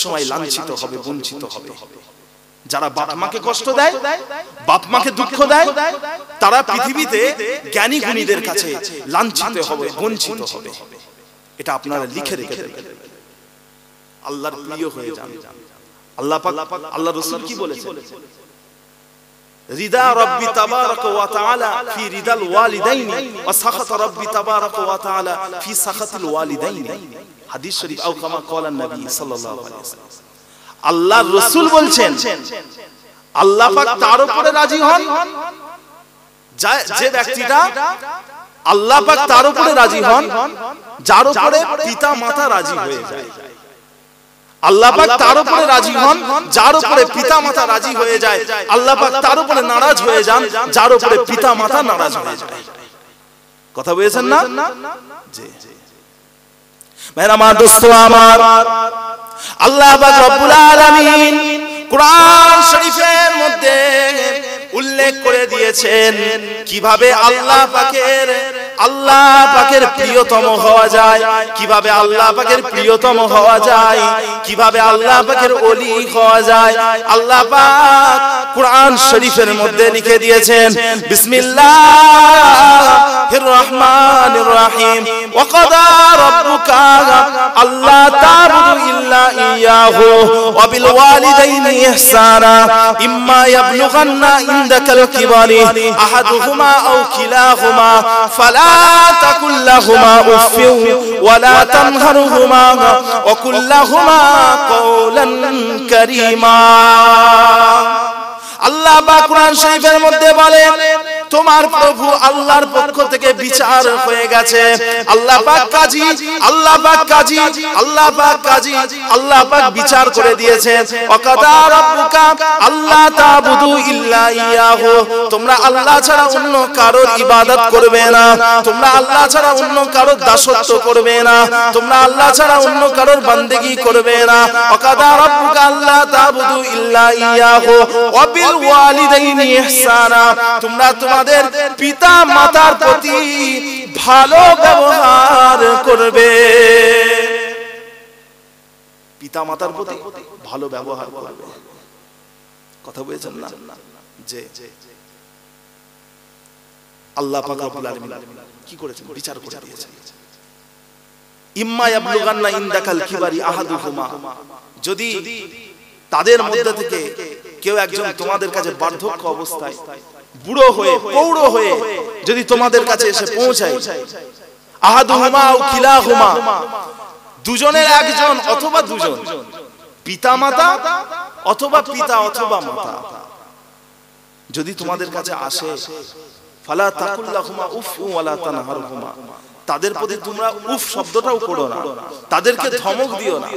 সময় লাঞ্ছিত হবে, বঞ্চিত হবে। যারা বাপ মাকে কষ্ট দেয়, বাপ মাকে দুঃখ দেয়, তারা পৃথিবীতে জ্ঞানী গুণীদের কাছে লাঞ্ছিত হবে, বঞ্চিত হবে। এটা আপনারা লিখে রেখে দেবেন। আল্লাহর প্রিয় হয়ে যান। আল্লাহ পাক, আল্লাহ রাসূল কি বলেছেন? রিদা রাব্বি তাবারাকা ওয়া তাআলা ফি রিদাল ওয়ালিদাইনি ওয়া সাখাত রাব্বি তাবারাকা ওয়া তাআলা ফি সাখাতিল ওয়ালিদাইনি। হাদিস শরীফ আও কামা ক্বালা নবী সাল্লাল্লাহু আলাইহি ওয়াসাল্লাম। আল্লাহর রাসূল বলছেন আল্লাহ পাক তার উপরে রাজি হন যে ব্যক্তিটা, আল্লাহ পাক তার উপরে রাজি হন যার উপরে পিতা মাতা রাজি হয়ে যায়। আল্লাহ পাক তার উপরে রাজি হন যার উপরে পিতা মাতা রাজি হয়ে যায়। আল্লাহ পাক তার উপরে নারাজ হয়ে যান যার উপরে পিতা মাতা নারাজ হয়ে যায়। কথা বুঝেছেন না? জি মেরা আমার দোস্ত আমার, আল্লাহ পাক রব্বুল আলামিন কুরআন শরীফের মধ্যে উল্লেখ করে দিয়েছেন কিভাবে আল্লাহ পাকের প্রিয়তম হওয়া যায়, কিভাবে আল্লাহ পাকের প্রিয়তম হওয়া যায়, কিভাবে আল্লাহ পাকের ওলি হওয়া যায়। আল্লাহ পাক কুরআন শরীফের মধ্যে লিখে দিয়েছেন বিসমিল্লাহির রহমানির রহিম ওয়া কাদা রাব্বুকা আল্লা তা'বুদু ইল্লা ইয়াহু ওয়া বিল ওয়ালিদাইনি ইহসানা ইম্মা ইয়াবলুগান্না ইনদাকাল কিবারি আহাদুহুমা আও কিলাহুমা ফালা তাকুল লাহুমা উফফিন ওয়া লা তানহারহুমা ওয়া কুল লাহুমা কওলান কারীমা। আল্লাহ পাক কুরআন শরীফের মধ্যে বলেন তোমার প্রভু আল্লাহর পক্ষ থেকে বিচার হয়ে গেছে। আল্লাহ পাক কাজী, আল্লাহ পাক কাজী, আল্লাহ পাক কাজী, আল্লাহ পাক বিচার করে দিয়েছেন ওয়াকাদা রাব্বুকা আল্লা তা'বুদু ইল্লা ইয়াহু, তোমরা আল্লাহ ছাড়া অন্য কারোর ইবাদত করবে না, তোমরা আল্লাহ ছাড়া অন্য কারোর দাসত্ব করবে না, তোমরা আল্লাহ ছাড়া অন্য কারোর বান্দেগী করবে না। ওয়াকাদা রাব্বুকা আল্লা তা'বুদু ইল্লা ইয়াহু ওয়া বিল ওয়ালিদাইনি ইহসানা, তোমরা তোমাদের পিতা মাতার প্রতি ভালো ব্যবহার করবে। পিতা মাতার প্রতি ভালো ব্যবহার করবে। কথা বুঝেছেন না? যে আল্লাহ পাক রব্বুল আলামিন কি করেছেন? বিচার করে দিয়েছেন ইম্মা ইয়াবলুগান্না ইনদাকাল কিবারি আহাদুহুমা, যদি তাদের মধ্যে থেকে কেউ একজন তোমাদের কাছে বার্ধক্য অবস্থায়, বুড়ো হয়ে, পৌঢ় হয়ে যদি তোমাদের কাছে এসে পৌঁছায়, আহাদুহুমা আও কিলাহুমা, দুজনের একজন অথবা দুজন, পিতা মাতা অথবা পিতা অথবা মাতা যদি তোমাদের কাছে আসে, ফালা তাকুল লাহুমা উফ ওয়া লা তানহারহুমা, তাদের প্রতি তোমরা উফ শব্দটাও করো না, তাদেরকে ধমক দিও না।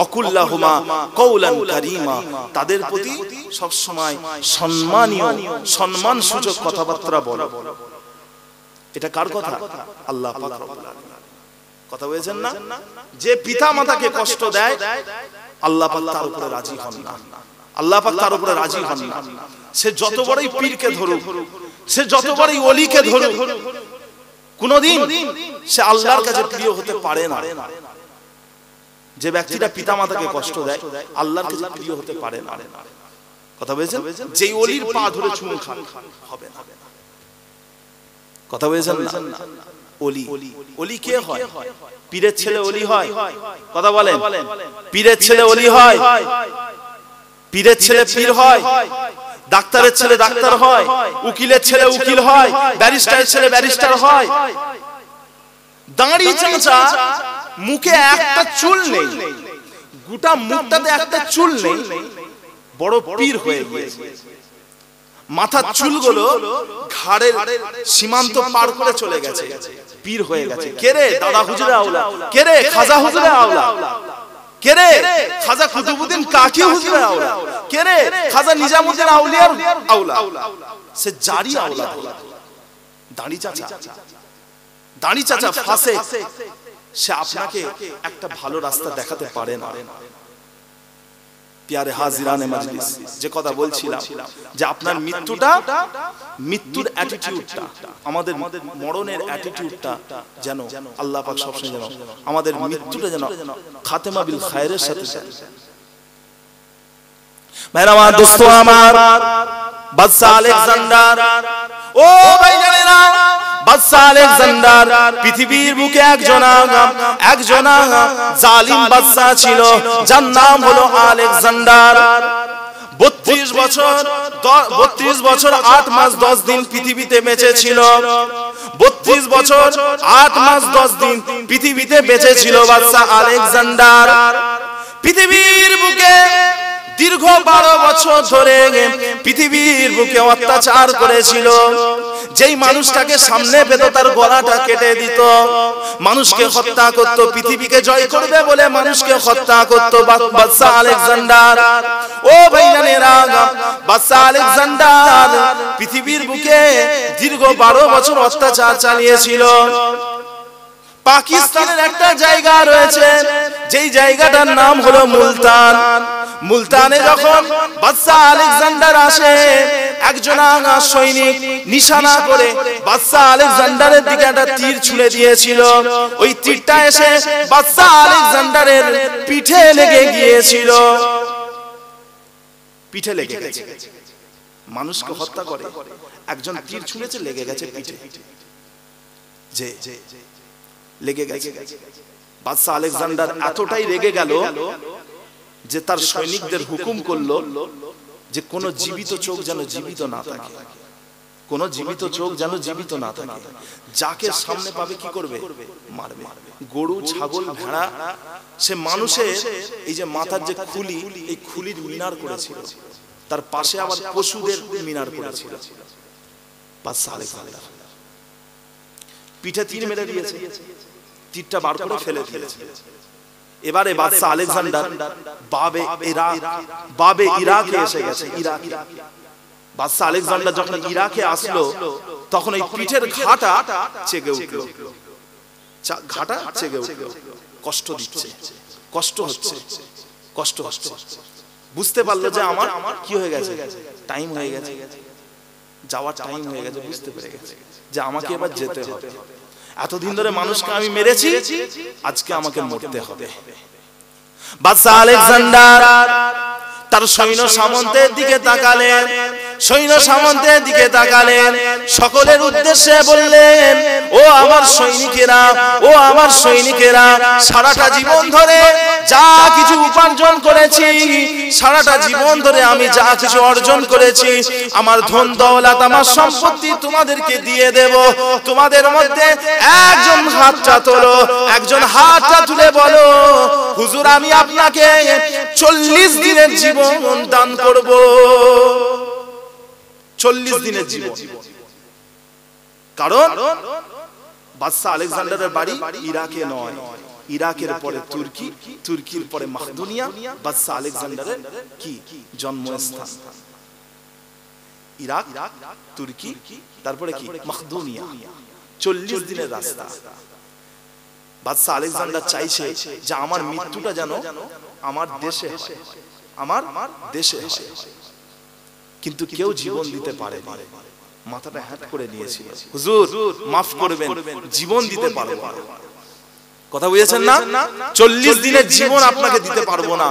অকুল্লাহুমা কওলান কারীমা, তাদের প্রতি সব সময় সম্মানীয়, সম্মান সূচক কথাবার্তা বলো। এটা কার কথা? আল্লাহ পাক রব্বুল আলামিন। কথা বুঝেছেন না? যে পিতা মাতাকে কষ্ট দেয় আল্লাহ পাক তার উপরে রাজি হন না, আল্লাহ পাক তার উপরে রাজি হন না। সে যত বড়ই পীরকে ধরুক, সে যত বড়ই ওলিকে ধরুক, কোনদিন সে আল্লাহর কাছে প্রিয় হতে পারে না। যে ব্যক্তিটা পিতা মাতাকে কষ্ট দেয় আল্লাহর কাছে প্রিয় হতে পারে না। কথা বুঝেছেন? যেই ওলির পা ধরে চুমু খান হবে না। কথা বুঝেছেন না? ওলি, ওলি কে হয়? পীরের ছেলে ওলি হয়? কথা বলেন, পীরের ছেলে ওলি হয়? পীরের ছেলে পীর হয়? ডাক্তারের ছেলে ডাক্তার হয়? উকিলের ছেলে উকিল হয়? ব্যারিস্টারের ছেলে ব্যারিস্টার হয়? দাঁড়ি চাঁচা মুখে একটা চুল নেই, গোটা মুখটাতে একটা চুল নেই, বড় পীর হয়ে গিয়েছে। মাথার চুলগুলো ঘাড়ের সীমান্ত পার করে চলে গেছে, পীর হয়ে গেছে। কে রে? দাদা হুজুরে আওলা। কে রে? খাজা হুজুরে আওলা। কে রে? খাজা কুতুবউদ্দিন কাকি হুজুরে আওলা। কে রে? খাজা নিজামউদ্দিন আউলিয়ার আওলা। সে জারি আওলা। দাঁড়ি চাচা, দাঁড়ি চাচা ফাঁসে, সে আপনাকে একটা ভালো রাস্তা দেখাতে পারে না। প্যারে হাজিরানে মজলিস, যে কথা বলছিলাম যে আপনার মৃত্যুটা, মৃত্যুর অ্যাটিটিউডটা, আমাদের মরণের অ্যাটিটিউডটা যেন আল্লাহ পাক সবসময় যেন আমাদের মৃত্যুটা যেন খাতেমা বিল খায়রের সাথে যায়। ভাইরা আমার, দোস্ত আমার, বাদশা আলেকজান্ডার, ও ভাইজানেরা, বাদশা আলেকজান্ডার পৃথিবীর বুকে একজনা জালিম বাদশা ছিল, যার নাম হলো আলেকজান্ডার। 32 বছর 8 মাস 10 দিন পৃথিবীতে বেঁচে ছিল। 32 বছর 8 মাস 10 দিন পৃথিবীতে বেঁচে ছিল বাদশা আলেকজান্ডার। পৃথিবীর বুকে দীর্ঘ 12 বছর ধরে পৃথিবীর বুকে অত্যাচার করেছিল। যেই মানুষটাকে সামনে পেত তার গলাটা কেটে দিত, মানুষকে হত্যা করত, পৃথিবীকে জয় করবে বলে মানুষকে হত্যা করত বাদশা আলেকজান্ডার। ও ভাইজানেরা, বাদশা আলেকজান্ডার পৃথিবীর বুকে দীর্ঘ 12 বছর অত্যাচার চালিয়েছিল। পাকিস্তানের একটা জায়গা রয়েছে, যেই জায়গাটার নাম হলো মুলতান। মুলতানে যখন বাদশা আলেকজান্ডার আসে, একজন সৈনিক নিশানা করে বাদশা আলেকজান্ডারের দিকে একটা তীর ছুঁড়ে দিয়েছিল। ওই তীরটা এসে বাদশা আলেকজান্ডারের পিঠে লেগে গিয়েছিল। পিঠে লেগে গেছে। মানুষকে হত্যা করে, একজন তীর ছুঁড়েছে, লেগে গেছে পিঠে, যে লেগে গেছে। বাদশা আলেকজান্ডার এতটাই রেগে গেল যে তার সৈনিকদের হুকুম করলো যে কোন জীবিত চোখ যেন জীবিত না থাকে, কোন জীবিত চোখ যেন জীবিত না থাকে। যাকে সামনে পাবে কি করবে? মারবে। গরু, ছাগল, ভেড়া, সে মানুষের এই যে মাথার যে খুলি, এই খুলির মিনার করেছিল, তার পাশে আবার পশুদের মিনার করেছিল। বাদশা আলেকজান্ডার পিঠে তীর মেরে দিয়েছে, তীরটা বার করে ফেলে দিয়েছে। এবারে বাদশা আলেকজান্ডার বাবে ইরাকে এসে গেছে। বাদশা আলেকজান্ডার যখন ইরাকে আসলো, তখন এই পিঠের ঘাটা চেগে উঠল, কষ্ট দিচ্ছে, কষ্ট হচ্ছে। বুঝতে পারলো যে আমার কি হয়ে গেছে, টাইম হয়ে গেছে, যাওয়ার টাইম হয়ে গেছে। বুঝতে পেরে গেছে যে আমাকে এবার যেতে হবে। এতদিন ধরে মানুষকে আমি মেরেছি, আজকে আমাকে মরতে হবে। বাদশা আলেকজান্ডার তার সৈন্য সামন্তের দিকে তাকালেন, সকলের উদ্দেশ্যে বললেন, ও আমার সৈনিকেরা, সারাটা জীবন ধরে যা কিছু উপার্জন করেছি, সারাটা জীবন ধরে আমি যা কিছু অর্জন করেছি, আমার ধন দৌলত, আমার সম্পত্তি তোমাদেরকে দিয়ে দেব। তোমাদের মধ্যে একজন হাতটা তুলে বলো, হুজুর আমি আপনাকে 40 দিনের জীবন দান করব। 40 দিনের জীবন। কারণ বাদশা আলেকজান্ডারের বাড়ি ইরাকে নয়, ইরাকের পরে তুর্কি, তুর্কির পরে মাকদুনিয়া, বাদশা আলেকজান্ডারের কি জন্মস্থান। ইরাক, তুর্কি, তারপরে কি মাকদুনিয়া। 40 দিনের রাস্তা। বাদশা আলেকজান্ডার চাইছে যে আমার মৃত্যুটা যেন আমার দেশে হয়, আমার দেশে হয়। কিন্তু কেউ জীবন দিতে পারেনি। মাথাটা হ্যাট করে নিয়েছিল, হুজুর মাফ করবেন, জীবন দিতে পারবো না। কথা বুঝেছেন না? 40 দিনের জীবন আপনাকে দিতে পারবো না।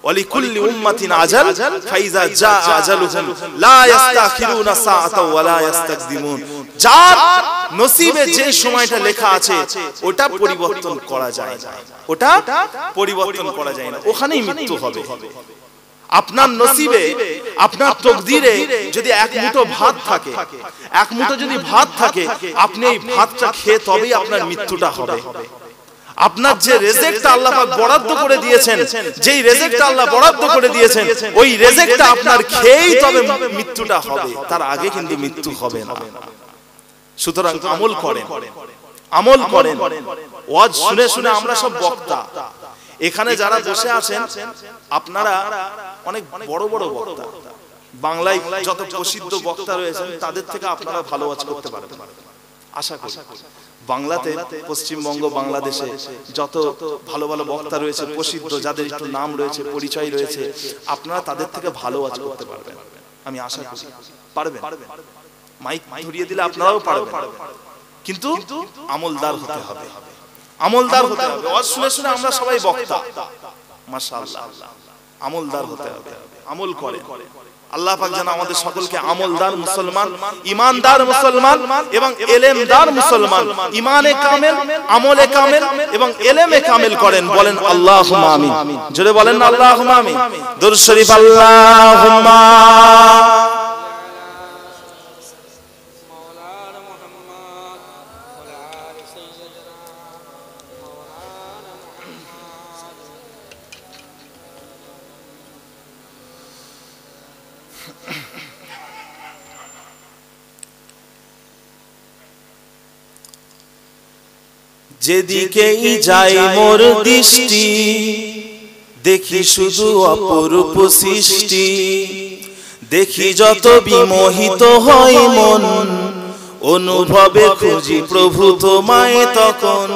ওয়ালিকুল্লি উম্মাতিন আজাল ফাইজা জা আজালুহুম লা ইস্তাখিরুনা সাআতা ওয়া লা ইস্তাকদিমুন। যার নসিবে যে সময়টা লেখা আছে ওটা পরিবর্তন করা যায় না, ওটা পরিবর্তন করা যায় না, ওখানেই মৃত্যু হবে। আপনার নসিবে, আপনার তকদিরে যদি এক মুঠো ভাত থাকে, এক মুঠো যদি ভাত থাকে, আপনি এই ভাতটা খেয়ে তবেই আপনার মৃত্যুটা হবে। আপনার যে রিজিকটা আল্লাহ পাক বরাদ্দ করে দিয়েছেন, যেই রিজিকটা আল্লাহ বরাদ্দ করে দিয়েছেন, ওই রিজিকটা আপনার খেয়েই তবে মৃত্যুটা হবে, তার আগে কিন্তু মৃত্যু হবে না। সুতরাং আমল করেন। ওয়াজ শুনে শুনে আমরা সব বক্তা। এখানে যারা বসে আছেন আপনারা অনেক বড় বড় বক্তা, বাংলায় যত প্রসিদ্ধ বক্তা রয়েছেন তাদের থেকে আপনারা ভালো ওয়াজ করতে পারবেন আশা করি। বাংলাতে, পশ্চিমবঙ্গ, বাংলাদেশে যত ভালো ভালো বক্তা রয়েছে, প্রসিদ্ধ, যাদের একটু নাম রয়েছে, পরিচয় রয়েছে, আপনারা তাদের থেকে ভালো ওয়াজ করতে পারবেন আমি আশা করি। পারবেন, মাইক ধরিয়ে দিলে আপনারাও পারবেন, কিন্তু আমলদার হতে হবে, আমলদার হতে হবে। ওয়াজ শুনে শুনে আমরা সবাই বক্তা, মাশাআল্লাহ। আমলদার হতে হবে, আমল করে। আল্লাহ পাক যেন আমাদের সকলকে আমলদার মুসলমান, ঈমানদার মুসলমান এবং ইলমদার মুসলমান, ঈমানে কামেল, আমলে কামেল এবং ইলমে কামেল করেন। বলেন আল্লাহুম্মা আমিন। জোরে বলেন না আল্লাহুম্মা আমিন। দুরূদ শরীফ আল্লাহুম্মা যেদিকেই যাই মোর দৃষ্টি, দেখি শুধু অপরূপ সৃষ্টি। দেখি যত বিমোহিত হয় মন, অনুভবে খুঁজি প্রভু তোমায় তখন।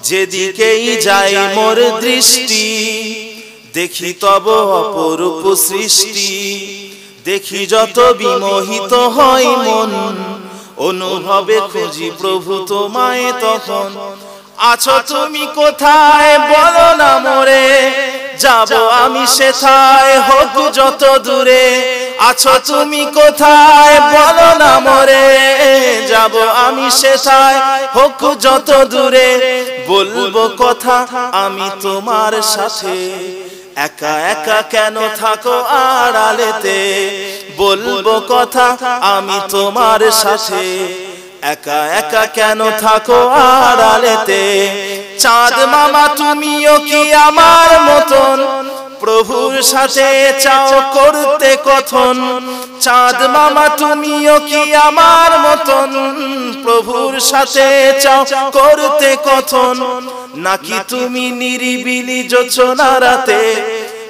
যেদিকেই যাই মোর দৃষ্টি, দেখি তব অপরূপ সৃষ্টি। দেখি যত বিমোহিত হয় মন, অনুভবে খুঁজি প্রভু তোমায় তখন। আছো তুমি কোথায় বলো না মোরে, যাব আমি সেথায় হোক যত দূরে। আছো তুমি কোথায় বলো না মোরে, যাব আমি সেথায় হোক যত দূরে। বলবো কথা আমি তোমার সাথে, একা একা কেন থাকো আড়ালেতে। বলবো কথা আমি তোমার সাথে, একা একা কেন থাকো আড়ালেতে। চাঁদ মামা তুমিও কি আমার মতন, প্রভুর সাথে চাও করতে কথন। চাঁদ মামা তুমিও কি আমার মতন, প্রভুর সাথে চাও করতে কথন। নাকি তুমি নিরিবিলি জোছনা রাতে,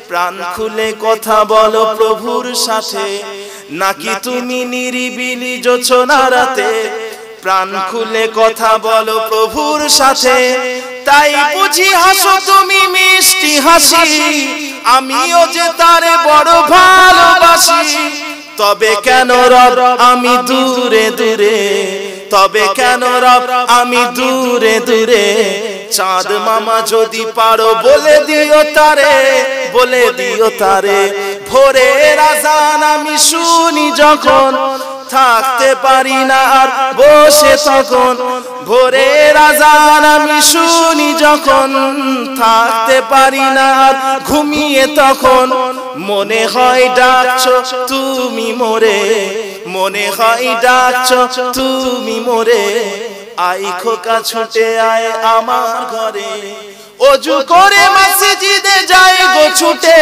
প্রাণ খুলে কথা বলো প্রভুর সাথে। নাকি তুমি নিরিবিলি জোছনা রাতে, প্রাণ খুলে কথা বলো প্রভুর সাথে। তাই বুঝি হাসো তুমি মিষ্টি হাসি, আমিও যে তারে বড় ভালোবাসি। তবে কেন রব আমি দূরে দূরে, তবে কেন রব আমি দূরে দূরে। চাঁদ মামা যদি পারো বলে দিও তারে, বলে দিও তারে। ভোরের আজান আমি শুনি যখন, থাকতে পারি না আর বসে তখন। ভোরের আজান আমি শুনি যখন, থাকতে পারি না আর ঘুমিয়ে তখন। মনে হয় ডাকছো তুমি মোরে, মনে হয় ডাকছো তুমি মোরে। আই খোকা ছুটে আয় আমার ঘরে, ওযু করে মসজিদে যাই গো ছুটে।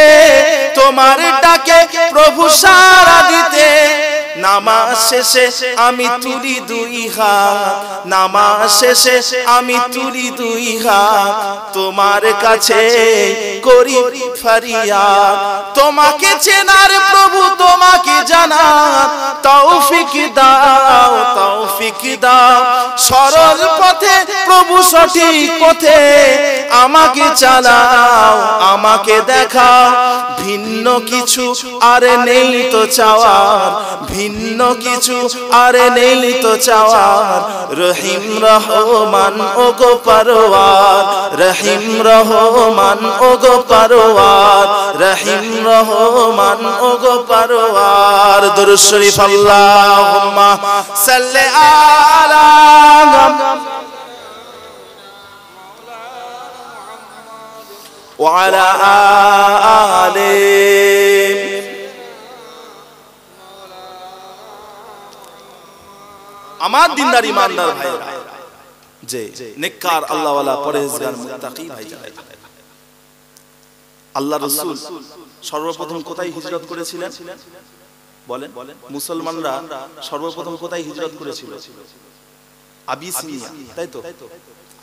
তোমার ডাকে প্রভু সাড়া দিতে। নামাজ শেষে আমি তুলি দুই হাত, নামাজ শেষে আমি তুলি দুই হাত। তোমার কাছে করি ফরিয়াদ, তোমাকে চেনার প্রভু তোমাকে জানার তৌফিক দাও, তৌফিক দাও। সরল পথে প্রভু সঠিক পথে আমাকে চালাও, আমাকে দেখাও। ভিন্ন কিছু আর নেই তো চাওয়ার, ভিন্ন কিছু আর নেই তো চাওয়ার। রহিম রহমান ওগো পারওয়ার, রহিম রহমান ওগো পারওয়ার, রহিম রহমান ওগো পারওয়ার। দুরূদ শরীফ আল্লাহুম্মা সাল্লি আলা ওয়া আলা আলিহি। আমার দিনদার ইমানদার ভাইরা, যে নেককার আল্লাহওয়ালা পরহেজগার মুত্তাকি ভাইজান, আল্লাহ রাসূল সর্বপ্রথম কোথায় হিজরত করেছিলেন বলেন? মুসলমানরা সর্বপ্রথম কোথায় হিজরত করেছিল? আবিসিনিয়া, তাই তো?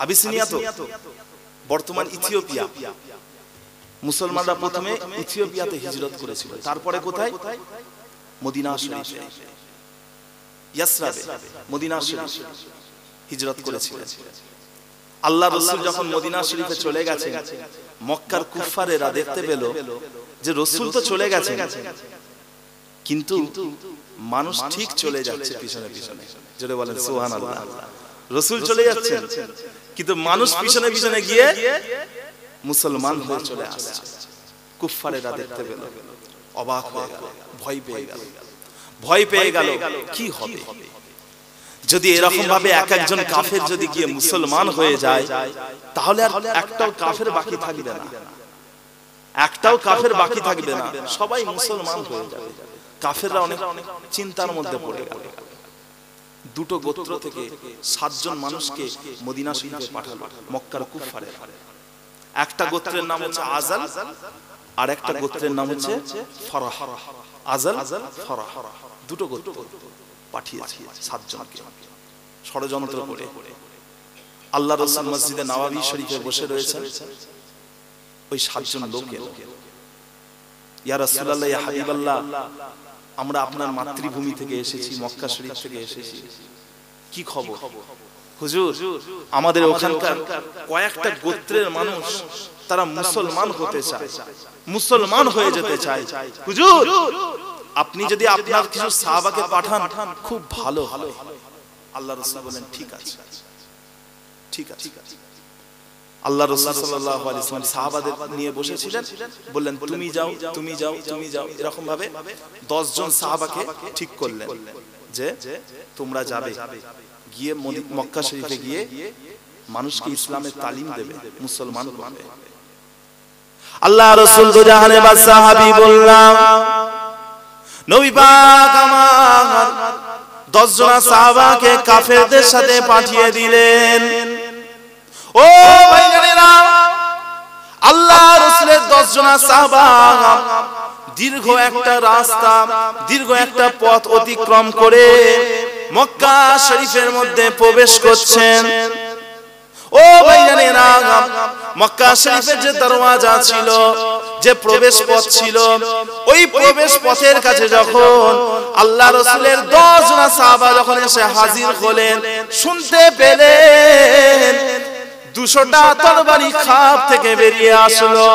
আবিসিনিয়া তো বর্তমান ইথিওপিয়া। মুসলমানরা প্রথমে ইথিওপিয়াতে হিজরত করেছিল, তারপরে কোথায়? মদিনা শরীফে, ইয়াসরাবে, মদিনা শরীফে হিজরত করেছিলেন। আল্লাহ রাসূল যখন মদিনা শরীফে চলে গেছেন, মক্কার কুফারেরা দেখতে পেল যে রাসূল তো চলে গেছেন, কিন্তু মানুষ ঠিক চলে যাচ্ছে পিছনে পিছনে। জোরে বলেন সুবহানাল্লাহ। রাসূল চলে যাচ্ছেন, কিন্তু মানুষ পিছনে পিছনে গিয়ে মুসলমান হয়ে চলে আসছে। কুফফারেরা দেখতে পেল, অবাক হয়ে গেল, ভয় পেয়ে গেল কি হবে যদি এরকম ভাবে এক একজন কাফের যদি গিয়ে মুসলমান হয়ে যায়, তাহলে আর একটাও কাফের বাকি থাকবে না, একটাও কাফের বাকি থাকবে না, সবাই মুসলমান হয়ে যাবে। কাফেররা অনেক চিন্তার মধ্যে পড়ে গেল। দুটো গোত্র থেকে 7 জন মানুষকে মদিনা শরীফে পাঠালো, মক্কার কুফফারে। একটা গোত্রের নাম হচ্ছে আজাল, আর একটা গোত্রের নাম হচ্ছে ফরাহ। আজাল, ফরাহ, দুটো গোত্র পাঠিয়েছে 7 জনকে ষড়যন্ত্র করে। আল্লাহ রাসূল মসজিদে নববী শরীফে বসে রয়েছেন, ওই 7 জন লোক এলো, ইয়া রাসূলুল্লাহ, ইয়া হাবিবাল্লাহ, আমরা আপনার মাতৃভূমি থেকে এসেছি, মক্কা শরীফ থেকে এসেছি, কি খবর? হুজুর, আমাদের ওখানকার কয়েকটা গোত্রের মানুষ তারা মুসলমান হতে চায়, মুসলমান হয়ে যেতে চায়। হুজুর, আপনি যদি আপনার কিছু সাহাবাকে পাঠান খুব ভালো হয়। আল্লাহ রাসূল বলেন, ঠিক আছে, ঠিক আছে। আল্লাহ রাসূল সাল্লাল্লাহু আলাইহি ওয়াসাল্লাম সাহাবাদের নিয়ে বসেছিলেন, বললেন তুমি যাও, তুমি যাও, তুমি যাও, এরকম ভাবে 10 জন সাহাবাকে ঠিক করলেন যে তোমরা যাবে, গিয়ে মক্কা শরীফে গিয়ে মানুষকে ইসলামের তালিম দেবে, মুসলমান করবে। আল্লাহ রাসূল দো জাহানের বাদশা হাবিবুল্লাহ নবী পাক আমার 10 জন সাহাবাকে কাফেরদের সাথে পাঠিয়ে দিলেন। ও ভাইজানেরা, আল্লাহ রাসূলের 10 জন সাহাবা দীর্ঘ একটা রাস্তা, দীর্ঘ একটা পথ অতিক্রম করে মক্কা শরীফের মধ্যে প্রবেশ করছেন। ও ভাইজানেরা, মক্কা শরীফের যে দরওয়াজা ছিল, যে প্রবেশ পথ ছিল, ওই প্রবেশ পথের কাছে যখন আল্লাহ রাসূলের 10 জন সাহাবা যখন এসে হাজির হলেন, শুনতে পেলেন 200টা তরবারি খাপ থেকে বেরিয়ে আসলো।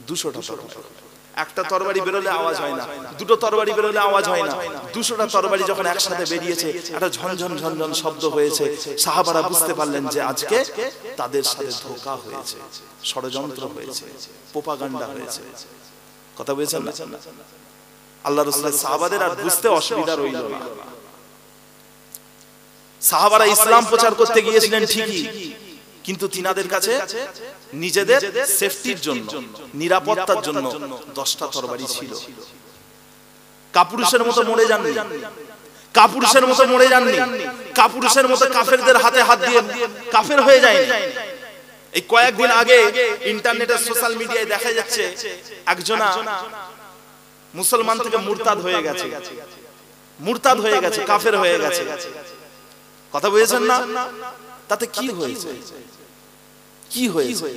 200টা তরবারি, একটা তরবারি বেরোলে আওয়াজ হয় না, দুটো তরবারি বেরোলে আওয়াজ হয় না, 200টা তরবারি যখন একসাথে বেরিয়েছে, একটা ঝনঝন ঝনঝন শব্দ হয়েছে। সাহাবারা বুঝতে পারলেন যে আজকে তাদের সাথে ধোঁকা হয়েছে, ষড়যন্ত্র হয়েছে, প্রোপাগান্ডা হয়েছে। কথা বুঝছেন না? আল্লাহ রাসূলের সাহাবাদের আর বুঝতে অসুবিধা রইল না। সাহাবারা ইসলাম প্রচার করতে গিয়েছিলেন ঠিকই, কিন্তু তিনাদের কাছে নিজেদের সেফটির জন্য, নিরাপত্তার জন্য 10টা তরবারি ছিল। কাপুরুষের মতো মরে যাননি, কাপুরুষের মতো মরে যাননি, কাপুরুষের মতো কাফেরদের হাতে হাত দিয়ে কাফের হয়ে যায়নি। এই কয়েকদিন আগে ইন্টারনেটের সোশ্যাল মিডিয়ায় দেখা যাচ্ছে একজনা মুসলমান থেকে মুরতাদ হয়ে গেছে, মুরতাদ হয়ে গেছে, কাফের হয়ে গেছে। কথা বুঝেছেন না? তাতে কি হয়েছে? কি হয়েছে?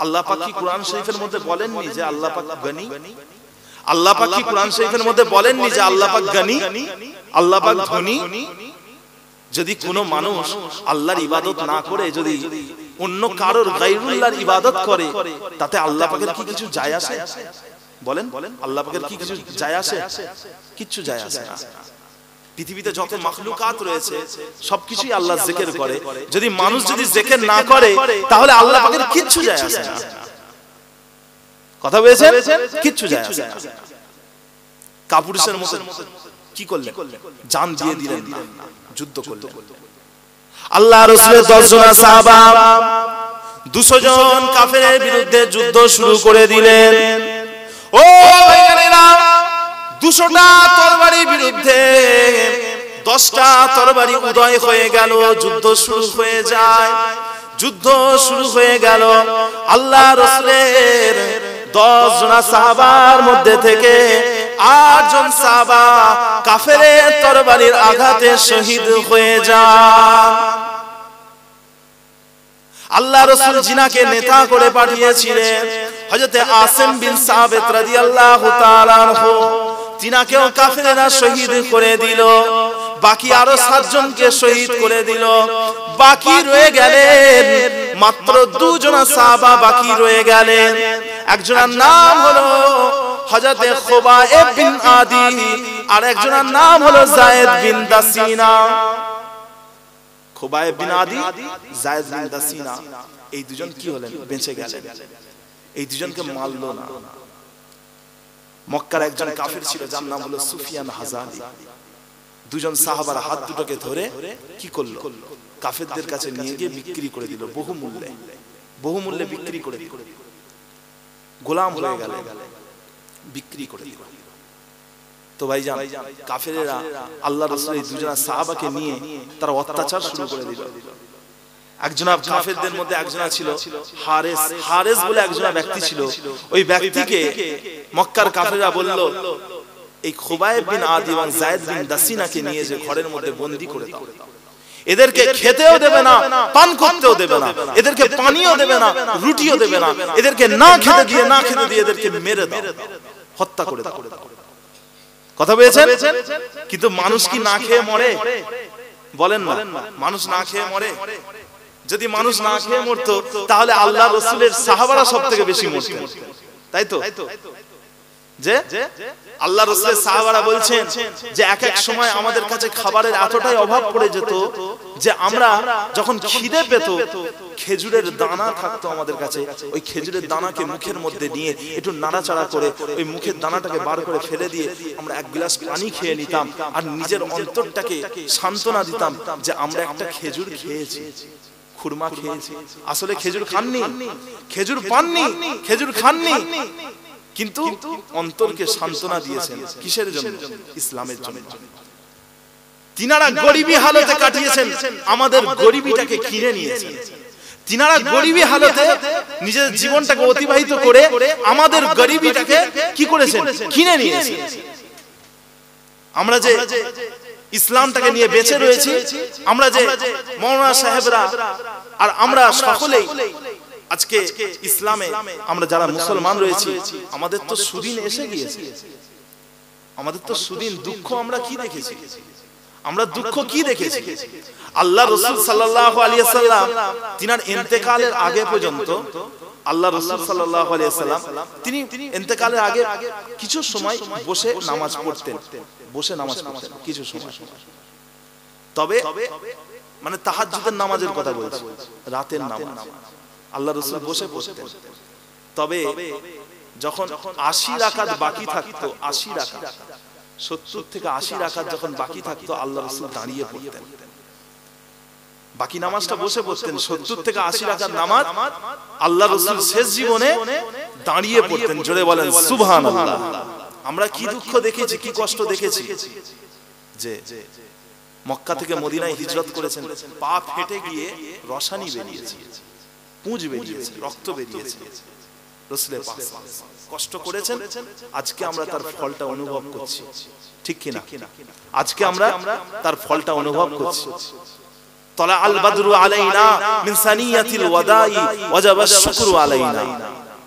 আল্লাহ পাক কি কোরআন শরীফের মধ্যে বলেননি যে আল্লাহ পাক গনি? আল্লাহ পাক কি কোরআন শরীফের মধ্যে বলেননি যে আল্লাহ পাক গনি, আল্লাহ পাক ধনী? যদি কোনো মানুষ আল্লাহর ইবাদত না করে যদি অন্য কারোর গায়রুল্লাহর ইবাদত করে, তাতে আল্লাহ পাকের কি কিছু যায় আসে? বলেন, আল্লাহ পাকের কি কিছু যায় আসে? কিচ্ছু যায় আসে না। পৃথিবীতে যত মাখলুকাত রয়েছে সবকিছুই আল্লাহ জিকির করে। যদি মানুষ যদি জিকির না করে, তাহলে আল্লাহ পাকের কিচ্ছু যায় আসে না। কথা বলেছেন? কিচ্ছু যায় আসে না। কাপুরুষের মতো কি করলেন? জান দিয়ে দিলেন না, যুদ্ধ করলেন। আল্লাহ রাসূলের 10 জন সাহাবা 200 জন কাফেরের বিরুদ্ধে যুদ্ধ শুরু করে দিলেন। ও ভাইজানেরা, 200টা তরবারির বিরুদ্ধে 10টা তরবারি উদয় হয়ে গেল, যুদ্ধ শুরু হয়ে যায়। যুদ্ধ শুরু হয়ে গেল। আল্লাহ রাসূলের 10 জন সাহাবার মধ্যে থেকে 8 জন সাহাবা কাফেরের তরবারির আঘাতে শহীদ হয়ে যায়। আল্লাহ রাসূল জিনাকে নেতা করে পাঠিয়েছিলেন হযরত আসিম বিন সাবিত রাদিয়াল্লাহু তাআলা আনহু, তিনাকেও কাফেররা শহীদ করে দিল। বাকি আরো 7 জনকে শহীদ করে দিল। বাকি রয়ে গেলেন মাত্র 2 জন সাহাবা বাকি রয়ে গেলেন। একজনের নাম হলো হযরত খুবাইব বিন আদি, আর একজনের নাম হলো যায়েদ বিন দাসিনা। খুবাইব বিন আদি, যায়েদ বিন দাসিনা, এই দুজন কি হলেন? বেঁচে গেলেন। এই দুজনকে মারলো না। মক্কার একজন কাফির ছিল যার নাম হলো সুফিয়ান হাজালি। দুজন সাহাবার হাত দুটোকে ধরে কি করলো? কাফেরদের কাছে নিয়ে গিয়ে বিক্রি করে দিল, বহু মূল্যে বিক্রি করে দিল। গোলাম হয়ে গেল, বিক্রি করে দিল। তো ভাইজান, কাফেরেরা আল্লাহর রাসূল এই দুজন সাহাবাকে নিয়ে তারা অত্যাচার শুরু করে দিল। একজন কাফেরদের মধ্যে একজন ছিল হারেস বলে একজন ব্যক্তি ছিল। ওই ব্যক্তিকে মক্কার কাফেররা বলল, এই খুবাইব বিন আদি এবং যায়েদ বিন দাসিনাকে নিয়ে যে ঘরের মধ্যে বন্দী করে দাও। এদেরকে খেতেও দেবে না, পান করতেও দেবে না, এদেরকে পানিও দেবে না, রুটিও দেবে না, এদেরকে না খেতে দিয়ে এদেরকে মেরে দাও, হত্যা করে দাও। কথা পেয়েছেন? কিন্তু মানুষ কি না খেয়ে মরে? বলেন না, মানুষ না খেয়ে মরে? যদি মানুষ না খেয়ে মরতো তাহলে আল্লাহ রাসূলের সাহাবারা সবথেকে বেশি মরতেন, তাই তো? যে আল্লাহ রাসূলের সাহাবারা বলছেন যে এক এক সময় আমাদের কাছে খাবারের এতটাই অভাব পড়ে যেত যে আমরা যখন খিদে পেত, খেজুরের দানা থাকতো আমাদের কাছে, ওই খেজুরের দানাকে মুখের মধ্যে নিয়ে একটু নাড়াচাড়া করে ওই মুখের দানাটাকে বার করে ফেলে দিয়ে আমরা এক গ্লাস পানি খেয়ে নিতাম আর নিজের অন্তরটাকে সান্ত্বনা দিতাম যে আমরা একটা খেজুর খেয়েছি, খুরমা খেয়েছি। আসলে খেজুর খাননি, খেজুর পাননি, খেজুর খাননি, কিন্তু অন্তরকে সান্ত্বনা দিয়েছেন। কিসের জন্য? ইসলামের জন্য। তিনারা গরিবী হালতে কাটিয়েছেন, আমাদের গরিবীটাকে কিনে নিয়েছেন। তিনারা গরিবী হালতে নিজের জীবনটাকে অতিবাহিত করে আমাদের গরিবীটাকে কি করেছেন? কিনে নিয়েছেন। আমরা যে ইসলামটাকে নিয়ে বেঁচে রয়েছি, আমরা যে মাওলানা সাহেবরা আর আমরা সকলেই আজকে ইসলামে আমরা যারা মুসলমান রয়েছি, আমাদের তো সুদিন এসে গিয়েছে, আমাদের তো সুদিন। দুঃখ আমরা কি দেখেছি? আমরা দুঃখ কি দেখেছি? আল্লাহ রাসূল সাল্লাল্লাহু আলাইহি ওয়াসাল্লাম তিনার ইন্তেকালের আগে পর্যন্ত, আল্লাহ রাসূল সাল্লাল্লাহু আলাইহি ওয়াসাল্লাম তিনি ইন্তেকালের আগে কিছু সময় বসে নামাজ পড়তেন, বসে নামাজ পড়তেন কিছু সময়। তবে মানে তাহাজ্জুদের নামাজের কথা বলছি, রাতের নামাজ আল্লাহ রাসূল বসে পড়তেন। তবে যখন 80 রাকাত বাকি থাকতো, 80 রাকাত, 70 থেকে 80 রাকাত যখন বাকি থাকতো, আল্লাহ রাসূল দাঁড়িয়ে পড়তেন। বাকি নামাজটা বসে পড়তেন। 70 থেকে 80 রাকাত নামাজ আল্লাহ রাসূল শেষ জীবনে দাঁড়িয়ে পড়তেন। জোরে বলেন সুবহানাল্লাহ। আমরা কি দুঃখ দেখেছি, কি কষ্ট দেখেছি যে মক্কা থেকে মদিনায় হিজরত করেছেন, পা ফেটে গিয়ে রসানি বেরিয়েছে, পুঁজ বেরিয়েছে, রক্ত বেরিয়েছে। রাসূলের পাক কষ্ট করেছেন, আজকে আমরা তার ফলটা অনুভব করছি, ঠিক কি না? আজকে আমরা তার ফলটা অনুভব করছি। তলা আল বাদরু আলাইনা মিন সানিয়াতিল ওয়াদাই ওয়াজাবা শুকরু আলাইনা